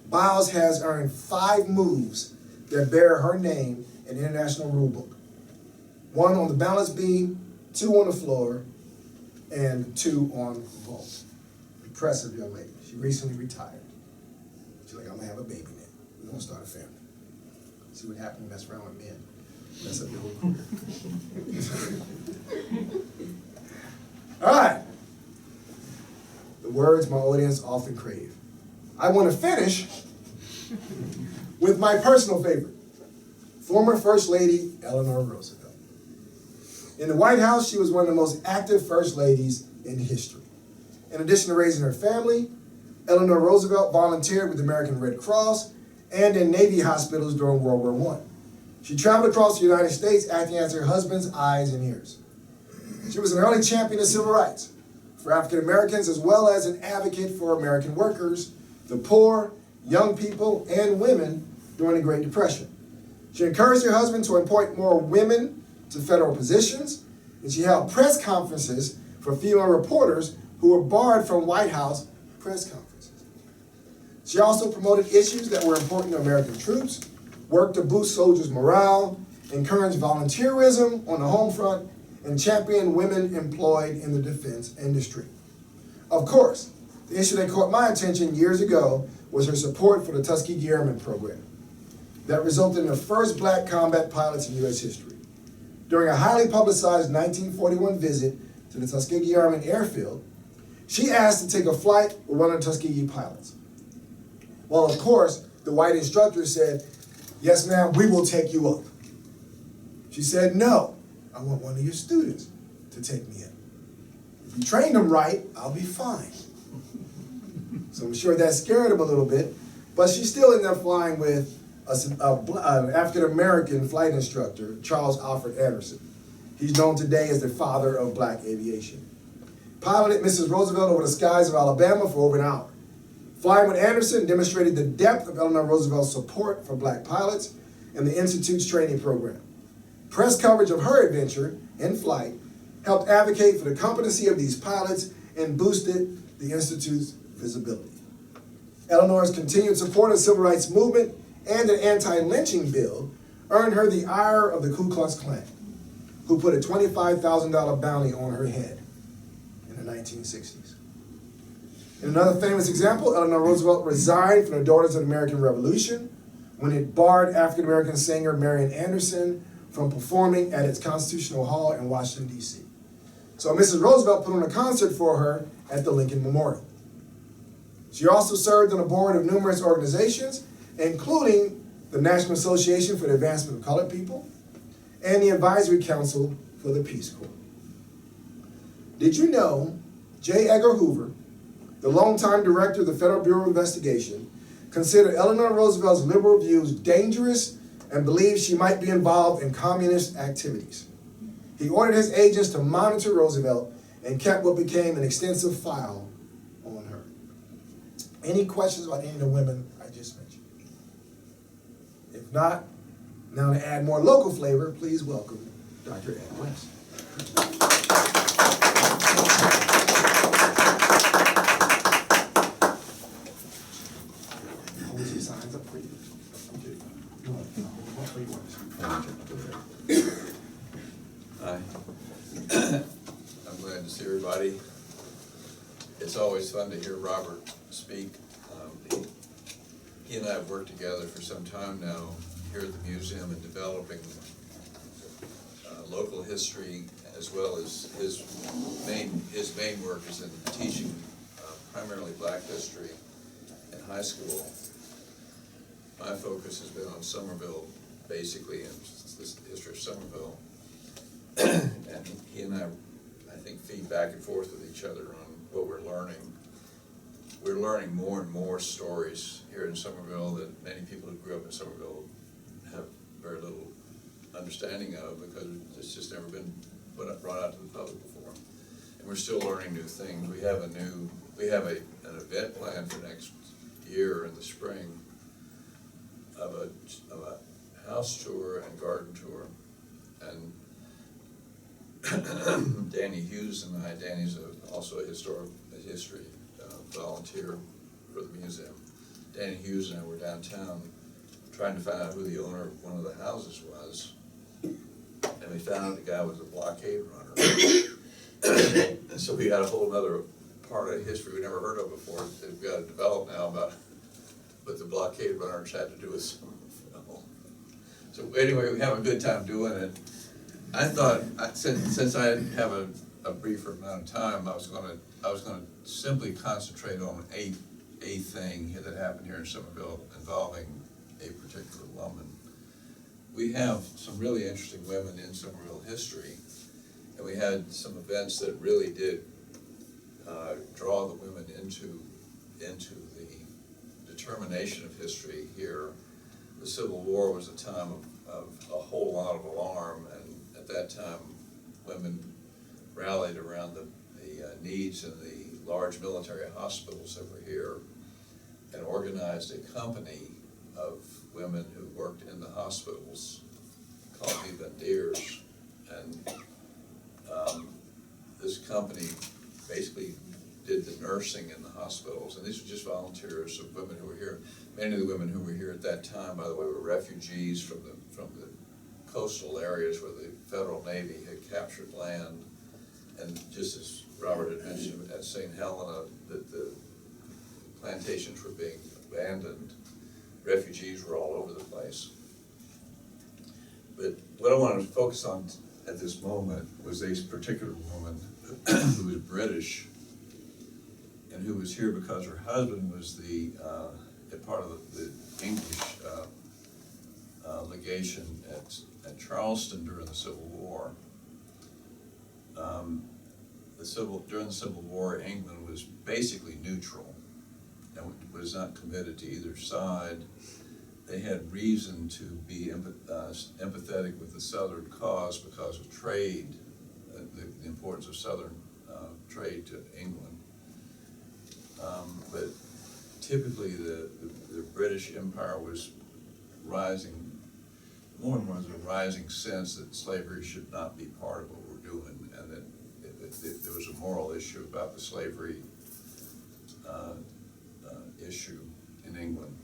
Biles has earned 5 moves that bear her name in the International Rule Book. 1 on the balance beam, 2 on the floor, and 2 on the vault. Impressive young lady. She recently retired. She's like, "I'm gonna have a baby now. We're gonna start a family. See what happens when you mess around with men. Mess up your whole career." All right. The words my audience often crave. I want to finish with my personal favorite, former First Lady Eleanor Roosevelt. In the White House, she was one of the most active First Ladies in history. In addition to raising her family, Eleanor Roosevelt volunteered with the American Red Cross and in Navy hospitals during World War I. She traveled across the United States acting as her husband's eyes and ears. She was an early champion of civil rights for African Americans, as well as an advocate for American workers, the poor, young people, and women during the Great Depression. She encouraged her husband to appoint more women to federal positions, and she held press conferences for female reporters who were barred from White House press conferences. She also promoted issues that were important to American troops, worked to boost soldiers' morale, encouraged volunteerism on the home front, and championed women employed in the defense industry. Of course, the issue that caught my attention years ago was her support for the Tuskegee Airmen program that resulted in the first black combat pilots in U.S. history. During a highly publicized 1941 visit to the Tuskegee Airmen airfield, she asked to take a flight with one of the Tuskegee pilots. Well, of course, the white instructor said, "Yes, ma'am, we will take you up." She said, "No, I want one of your students to take me in. If you train them right, I'll be fine." So I'm sure that scared him a little bit, but she still ended up flying with an African-American flight instructor, Charles Alfred Anderson. He's known today as the father of black aviation. Piloted Mrs. Roosevelt over the skies of Alabama for over an hour. Flying with Anderson demonstrated the depth of Eleanor Roosevelt's support for black pilots and the Institute's training program. Press coverage of her adventure in flight helped advocate for the competency of these pilots and boosted the Institute's visibility. Eleanor's continued support of the civil rights movement and an anti-lynching bill earned her the ire of the Ku Klux Klan, who put a $25,000 bounty on her head in the 1960s. In another famous example, Eleanor Roosevelt resigned from the Daughters of the American Revolution when it barred African-American singer Marian Anderson from performing at its Constitutional Hall in Washington, D.C. So Mrs. Roosevelt put on a concert for her at the Lincoln Memorial. She also served on the board of numerous organizations, including the National Association for the Advancement of Colored People and the Advisory Council for the Peace Corps. Did you know J. Edgar Hoover, the longtime director of the Federal Bureau of Investigation, considered Eleanor Roosevelt's liberal views dangerous and believed she might be involved in communist activities? He ordered his agents to monitor Roosevelt and kept what became an extensive file on her. Any questions about any of the women I just mentioned? If not, now to add more local flavor, please welcome Dr. Ed West. Hold these signs up for you. Hi. I'm glad to see everybody. It's always fun to hear Robert speak. He and I have worked together for some time now here at the museum in developing local history, as well as his main work is in teaching primarily black history in high school. My focus has been on Somerville, basically, and the history of Somerville. And he and I think, feed back and forth with each other on what we're learning. We're learning more and more stories here in Somerville that many people who grew up in Somerville have very little understanding of, because it's just never been brought out to the public before. And we're still learning new things. We have an event planned for next year in the spring of a house tour and garden tour. And Danny Hughes and I, Danny's also a history volunteer for the museum. Danny Hughes and I were downtown trying to find out who the owner of one of the houses was. And we found out the guy was a blockade runner. And so we got a whole other part of history we never heard of before that we've got to develop now about what the blockade runners had to do with Somerville. So anyway, we have a good time doing it. I thought, since I have a briefer amount of time, I was going to simply concentrate on a thing that happened here in Somerville involving a particular woman. We have some really interesting women in Somerville history, and we had some events that really did draw the women into the determination of history here. The Civil War was a time of a whole lot of alarm, and at that time, women rallied around the needs in the large military hospitals that were here and organized a company of women who worked in the hospitals called Vivandiers. And this company basically did the nursing in the hospitals, and these were just volunteers of women who were here. Many of the women who were here at that time, by the way, were refugees from the coastal areas where the Federal Navy had captured land. And just as Robert had mentioned at St. Helena, that the plantations were being abandoned. Refugees were all over the place. But what I wanted to focus on at this moment was this particular woman who was British and who was here because her husband was the part of the English legation at Charleston during the Civil War. During the Civil War, England was basically neutral and was not committed to either side. They had reason to be empathetic with the Southern cause because of trade, the importance of Southern trade to England. But typically the British Empire was rising, more and more there was a rising sense that slavery should not be part of what we're doing, and that there was a moral issue about the slavery issue in England,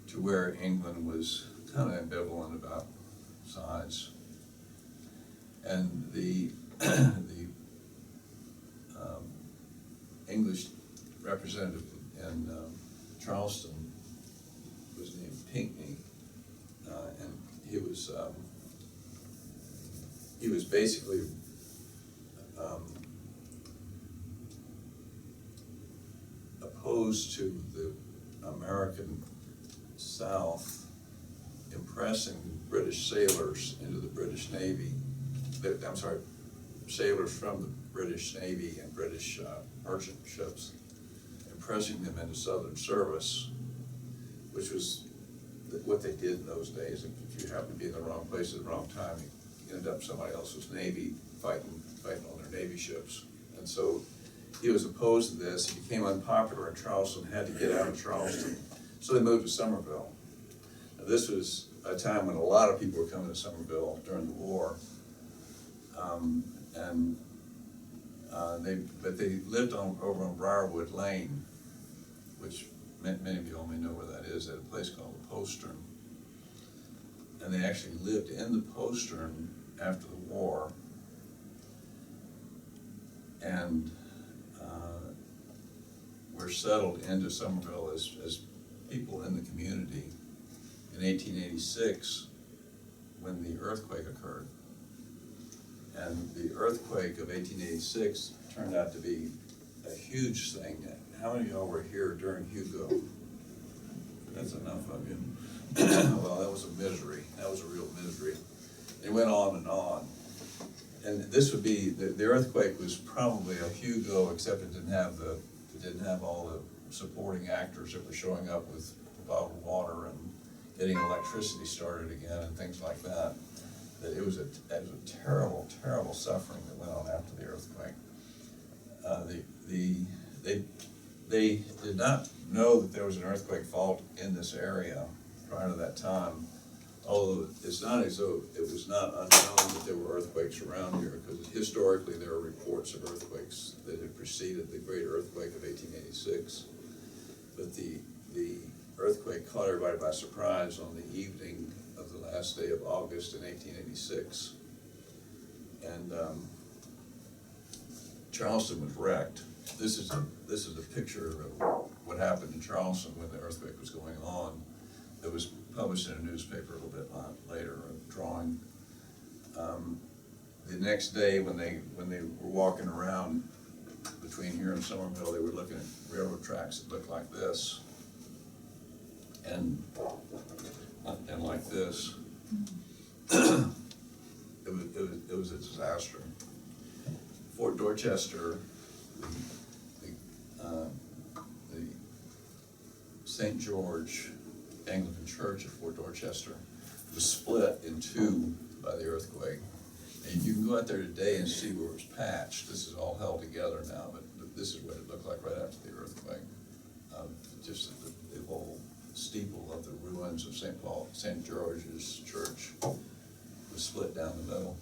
to where England was kind of ambivalent about sides. And the English representative in Charleston was named Pinckney, and he was basically opposed to the American South impressing British sailors into the British Navy. I'm sorry, sailors from the British Navy and British merchant ships, impressing them into Southern service, which was what they did in those days. If you happen to be in the wrong place at the wrong time, you end up somebody else's Navy fighting on their Navy ships. And so he was opposed to this. He became unpopular in Charleston, had to get out of Charleston. So they moved to Somerville. Now, this was a time when a lot of people were coming to Somerville during the war. But they lived over on Briarwood Lane, which many of you all may know where that is, at a place called the Postern. And they actually lived in the Postern after the war. And were settled into Somerville as people in the community in 1886 when the earthquake occurred. And the earthquake of 1886 turned out to be a huge thing. How many of y'all were here during Hugo? That's enough of you. Well, that was a misery. That was a real misery. It went on and on. And this would be, the earthquake was probably a Hugo, except it didn't have all the supporting actors that were showing up with bottled water and getting electricity started again and things like that. That it was a terrible, terrible suffering that went on after the earthquake. They did not know that there was an earthquake fault in this area prior to that time, although it's not as though it was not unknown that there were earthquakes around here, because historically there are reports of earthquakes that had preceded the great earthquake of 1886. But the earthquake caught everybody by surprise on the evening of the last day of August in 1886. And Charleston was wrecked. This is a picture of what happened in Charleston when the earthquake was going on. It was published in a newspaper a little bit later, a drawing. The next day when they were walking around between here and Somerville, they were looking at railroad tracks that looked like this and like this. It was a disaster. Fort Dorchester, the St. George Anglican Church at Fort Dorchester was split in two by the earthquake. And you can go out there today and see where it was patched. This is all held together now, but this is what it looked like right after the earthquake. Just the whole steeple of the ruins of St. George's Church was split down the middle.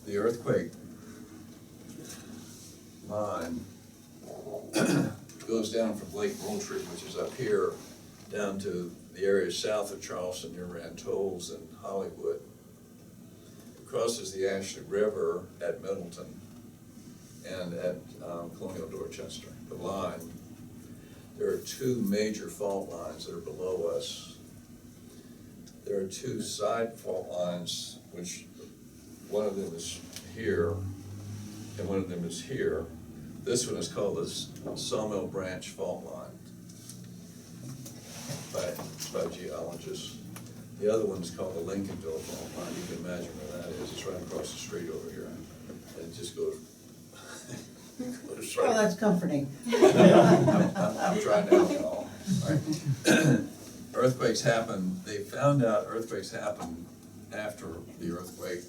The earthquake line goes down from Lake Moultrie, which is up here, down to the area south of Charleston near Rantolls and Hollywood. It crosses the Ashley River at Middleton and at Colonial Dorchester. The line, there are two major fault lines that are below us. There are two side fault lines, which one of them is here and one of them is here. This one is called the Sawmill Branch Fault Line by geologists. The other one is called the Lincolnville Fault Line. You can imagine where that is. It's right across the street over here. And it just goes, goes right. Well, that's comforting. I'm trying to help you all. Right. Earthquakes happen, they found out earthquakes happen after the earthquake,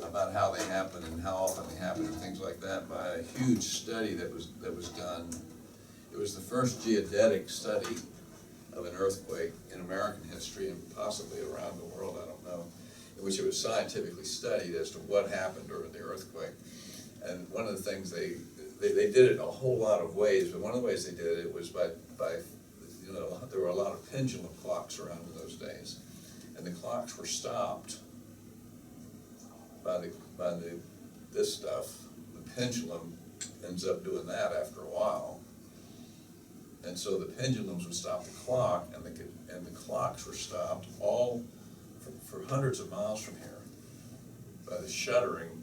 about how they happen and how often they happen and things like that, by a huge study that was done. It was the first geodetic study of an earthquake in American history and possibly around the world, I don't know, in which it was scientifically studied as to what happened during the earthquake. And one of the things they did it a whole lot of ways, but one of the ways they did it was by you know, there were a lot of pendulum clocks around in those days, and the clocks were stopped by this stuff. The pendulum ends up doing that after a while, and so the pendulums would stop the clock, and the clocks were stopped all for hundreds of miles from here by the shuddering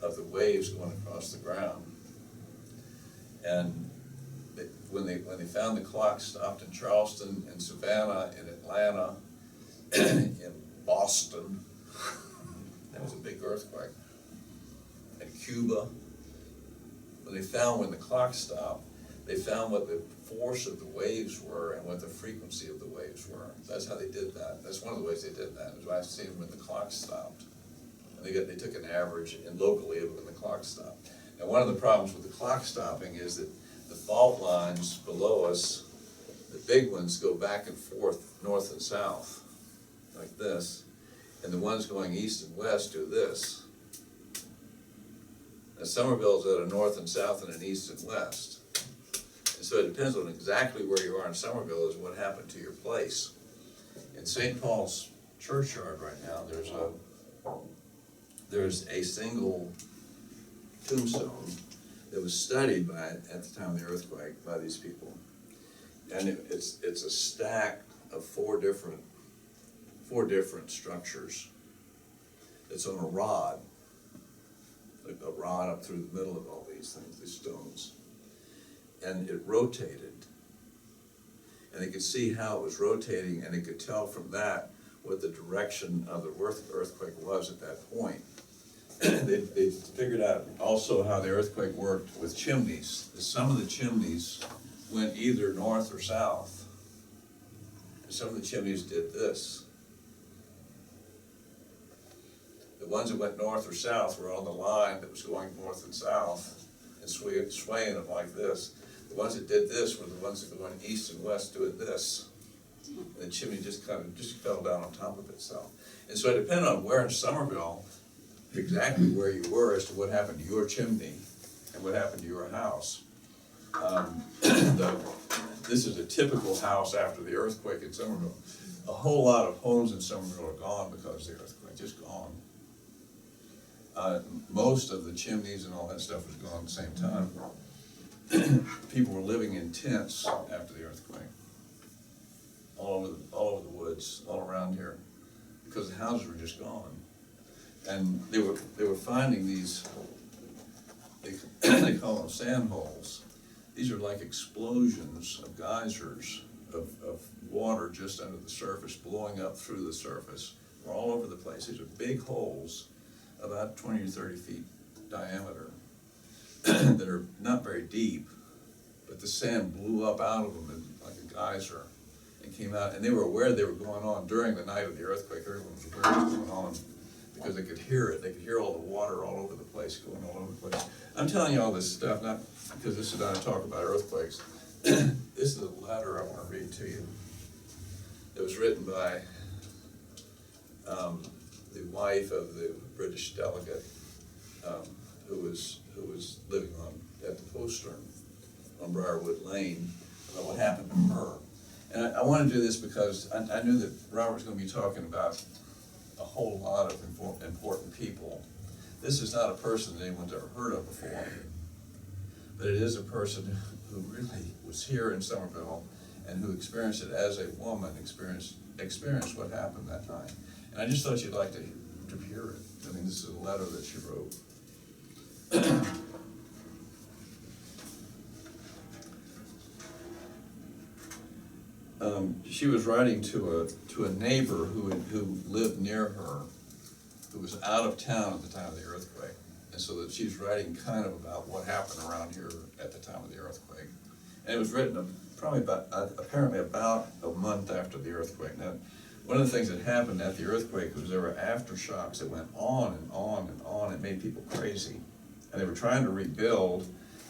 of the waves going across the ground. And when they found the clock stopped in Charleston, in Savannah, in Atlanta, in Boston, that was a big earthquake, and Cuba, when the clock stopped, they found what the force of the waves were and what the frequency of the waves were. That's how they did that. That's one of the ways they did that, is by seeing when the clock stopped. And they took an average and locally of when the clock stopped. Now, one of the problems with the clock stopping is that the fault lines below us, the big ones, go back and forth, north and south, like this, and the ones going east and west do this. Now, Somerville's at a north and south and an east and west. And so it depends on exactly where you are in Somerville is what happened to your place. In St. Paul's churchyard right now, there's a single tombstone that was studied at the time of the earthquake by these people. And it's a stack of four different structures. It's on a rod up through the middle of all these things, these stones. And it rotated. And they could see how it was rotating, and they could tell from that what the direction of the earthquake was at that point. They figured out also how the earthquake worked with chimneys. Some of the chimneys went either north or south. And some of the chimneys did this. The ones that went north or south were on the line that was going north and south and swaying them like this. The ones that did this were the ones that were going east and west doing this. And the chimney just fell down on top of itself. And so it depended on where in Somerville, exactly where you were as to what happened to your chimney and what happened to your house. This is a typical house after the earthquake in Somerville. A whole lot of homes in Somerville are gone because of the earthquake, just gone. Most of the chimneys and all that stuff was gone at the same time. People were living in tents after the earthquake, all over the woods, all around here, because the houses were just gone. And they were finding these, they call them sand holes. These are like explosions of geysers of water just under the surface, blowing up through the surface. We're all over the place. These are big holes, about 20 or 30 feet diameter, that are not very deep, but the sand blew up out of them like a geyser. and came out, and they were aware they were going on during the night of the earthquake. Everyone was aware what was going on because they could hear it. They could hear all the water all over the place, going all over the place. I'm telling you all this stuff, not because this is not a talk about earthquakes. This is a letter I want to read to you. It was written by the wife of the British delegate who was living at the postern on Briarwood Lane, about what happened to her. And I want to do this because I knew that Robert was going to be talking about a whole lot of important people. This is not a person that anyone's ever heard of before, but it is a person who really was here in Somerville and who experienced it as a woman, experienced what happened that night. And I just thought you'd like to hear it. I mean, this is a letter that she wrote. She was writing to a neighbor who lived near her, who was out of town at the time of the earthquake. And so that she's writing kind of about what happened around here at the time of the earthquake. And it was written apparently about a month after the earthquake. Now, one of the things that happened at the earthquake was there were aftershocks that went on and on and on. It made people crazy. And they were trying to rebuild,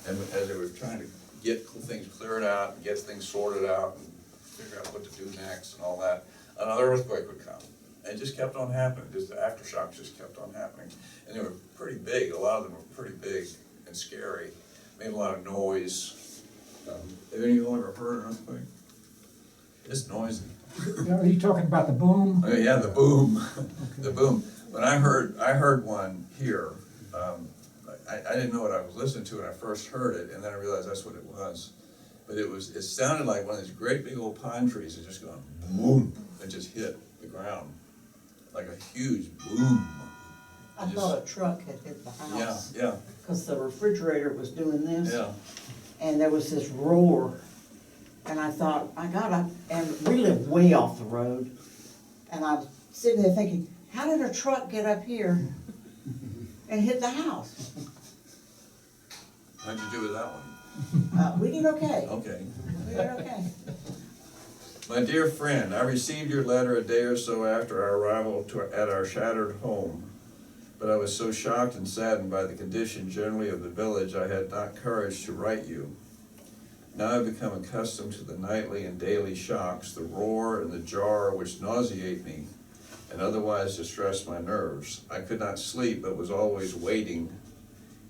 and as they were trying to get things cleared out, and get things sorted out, and figure out what to do next and all that, another earthquake would come. And it just kept on happening. Just the aftershocks just kept on happening. And they were pretty big. A lot of them were pretty big and scary. Made a lot of noise. Have any of you ever heard an earthquake? It's noisy. Are you talking about the boom? Oh, yeah, the boom. The boom. When I heard one here, I didn't know what I was listening to when I first heard it, and then I realized that's what it was. But it sounded like one of these great big old pine trees that just going boom, and just hit the ground. Like a huge boom. I thought a truck had hit the house. Yeah, Because the refrigerator was doing this. yeah. And there was this roar. And I thought, and we live way off the road. And I'm sitting there thinking, how did a truck get up here and hit the house? How'd you do with that one? We did okay. Okay. We did okay. My dear friend, I received your letter a day or so after our arrival at our shattered home, but I was so shocked and saddened by the condition generally of the village I had not courage to write you. Now I've become accustomed to the nightly and daily shocks, the roar and the jar which nauseate me and otherwise distress my nerves. I could not sleep, but was always waiting.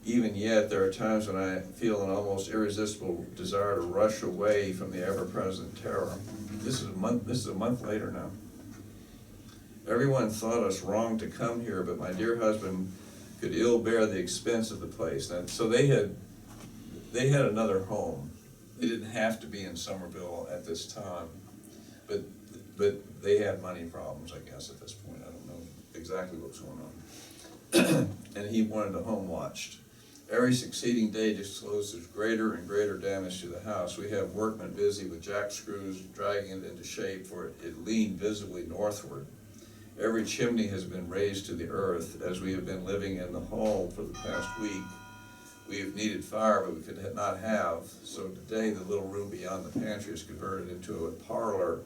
Even yet, there are times when I feel an almost irresistible desire to rush away from the ever-present terror. This is a month later now. Everyone thought us wrong to come here, but my dear husband could ill bear the expense of the place. And so they had another home. They didn't have to be in Somerville at this time, but they had money problems, I guess, at this point. I don't know exactly what was going on. And he wanted the home watched. Every succeeding day discloses greater and greater damage to the house. We have workmen busy with jack screws dragging it into shape, for it leaned visibly northward. Every chimney has been razed to the earth. As we have been living in the hall for the past week, we have needed fire, but we could not have. So today, the little room beyond the pantry is converted into a parlor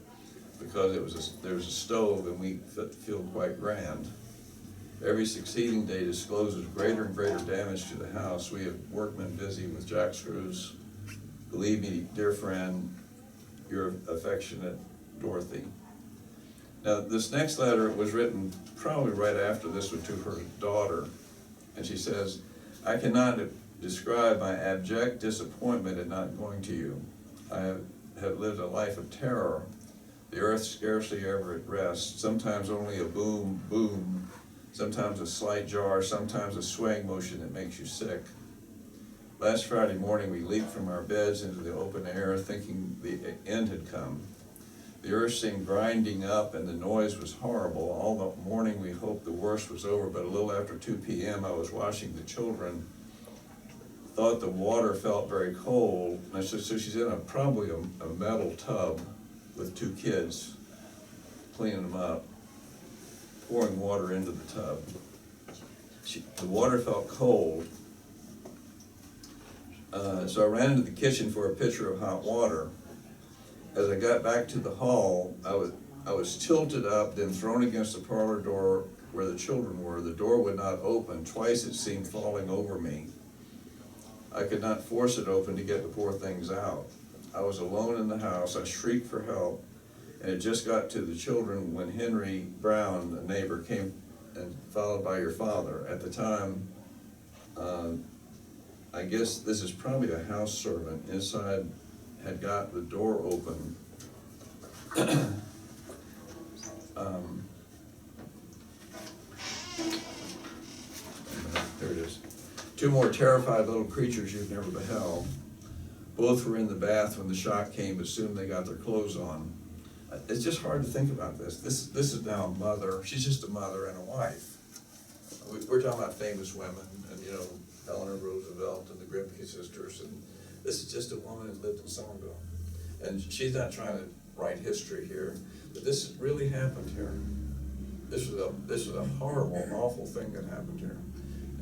because there's a stove, and we feel quite grand. Every succeeding day discloses greater and greater damage to the house. We have workmen busy with jack screws. Believe me, dear friend, your affectionate Dorothy. Now, this next letter was written probably right after this one to her daughter. And she says, I cannot describe my abject disappointment at not going to you. I have lived a life of terror. The earth scarcely ever at rest, sometimes only a boom, boom, sometimes a slight jar, sometimes a swaying motion that makes you sick. Last Friday morning, we leaped from our beds into the open air, thinking the end had come. The earth seemed grinding up, and the noise was horrible. All the morning, we hoped the worst was over, but a little after 2 p.m., I was washing the children. Thought the water felt very cold. And so she's in probably a metal tub with 2 kids, cleaning them up, pouring water into the tub. The water felt cold, so I ran into the kitchen for a pitcher of hot water. as I got back to the hall, I was tilted up, then thrown against the parlor door where the children were. The door would not open. Twice it seemed falling over me. I could not force it open to get the poor things out. I was alone in the house. I shrieked for help, and it just got to the children when Henry Brown, a neighbor, came, and followed by your father. At the time, I guess this is probably a house servant inside, had got the door open. There it is. Two more terrified little creatures you've never beheld. Both were in the bath when the shock came, but soon they got their clothes on. It's just hard to think about this. This is now a mother. She's just a mother and a wife. We're talking about famous women, and you know, Eleanor Roosevelt and the Grimke sisters, and this is just a woman who lived in Somerville. And she's not trying to write history here, but this really happened here. This was a horrible, awful thing that happened here.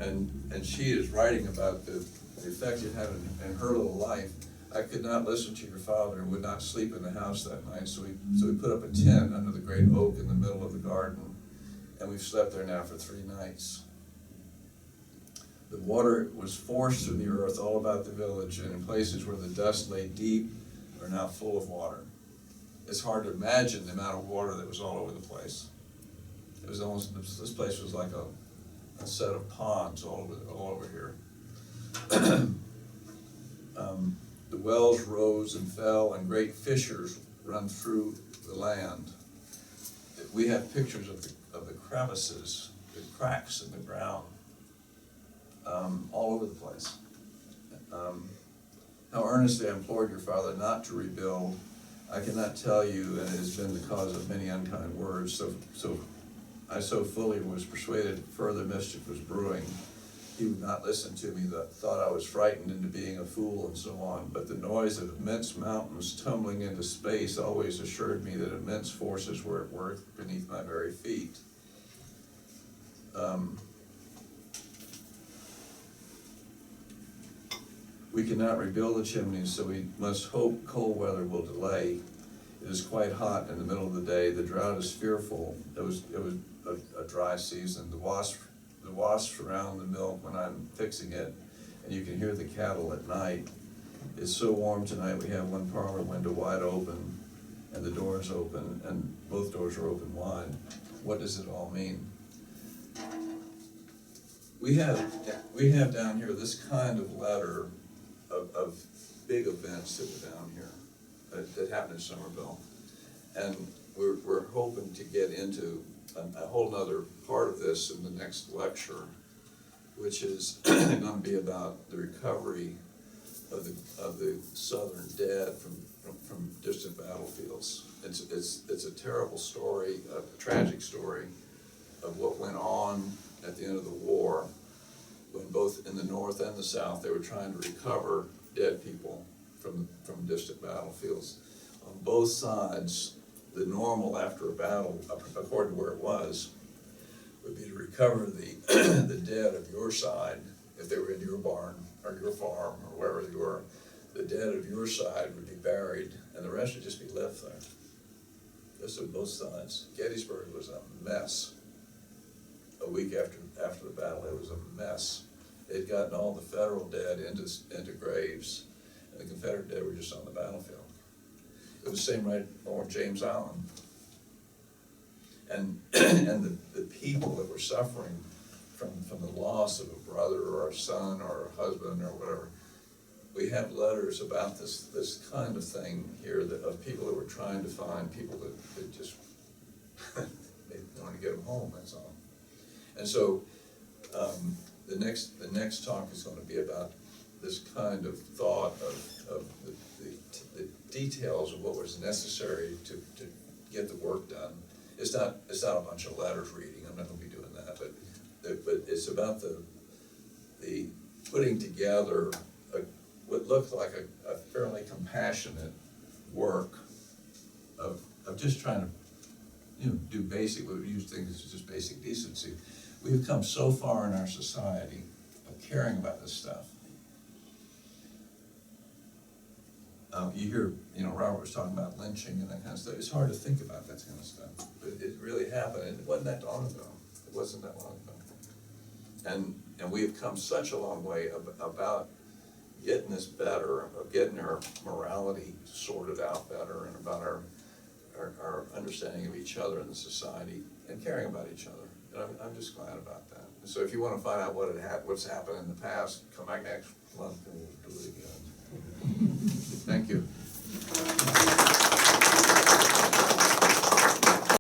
And she is writing about the effect it had in her little life. I could not listen to your father and would not sleep in the house that night, so we put up a tent under the great oak in the middle of the garden, and we've slept there now for 3 nights. The water was forced through the earth all about the village, and in places where the dust lay deep are now full of water. It's hard to imagine the amount of water that was all over the place. It was almost, this place was like a set of ponds all over here. The wells rose and fell, and great fissures run through the land. We have pictures of the crevices, the cracks in the ground, all over the place. How earnestly I implored your father not to rebuild, I cannot tell you, and it has been the cause of many unkind words. So I so fully was persuaded further mischief was brewing. He would not listen to me, thought I was frightened into being a fool and so on. But the noise of immense mountains tumbling into space always assured me that immense forces were at work beneath my very feet. We cannot rebuild the chimneys, so we must hope cold weather will delay. It is quite hot in the middle of the day. The drought is fearful. It was a dry season. The wasps surround the milk when I'm fixing it, and you can hear the cattle at night. It's so warm tonight. We have one parlor window wide open, and the doors open, and both doors are open wide. What does it all mean? We have down here this kind of letter of big events that are down here that happened in Somerville, and we're hoping to get into a whole nother part of this in the next lecture, which is going to be about the recovery of the Southern dead from distant battlefields. It's a terrible story, a tragic story of what went on at the end of the war, when both in the North and the South they were trying to recover dead people from distant battlefields. On both sides, the normal after a battle, according to where it was, would be to recover the dead of your side, if they were in your barn or your farm or wherever they were. The dead of your side would be buried, and the rest would just be left there. This on both sides. Gettysburg was a mess. A week after the battle, it was a mess. They'd gotten all the Federal dead into graves, and the Confederate dead were just on the battlefield. It was the same right on James Island. And the people that were suffering from the loss of a brother or a son or a husband or whatever, we have letters about this kind of thing here of people that were trying to find people that just they wanted to get them home, that's all. And so the next talk is going to be about this kind of thought of the details of what was necessary to get the work done. It's not a bunch of letters reading. I'm not going to be doing that, but it's about the putting together what looked like a fairly compassionate work of just trying to do basic, what we used to think is just basic decency. We've come so far in our society of caring about this stuff. You hear, Robert was talking about lynching and that kind of stuff. It's hard to think about that kind of stuff, but it really happened, and it wasn't that long ago. It wasn't that long ago. And we have come such a long way about getting this better, of getting our morality sorted out better, and about our understanding of each other and the society, and caring about each other. And I'm just glad about that. So if you want to find out what's happened in the past, come back next month and we'll do it again. Thank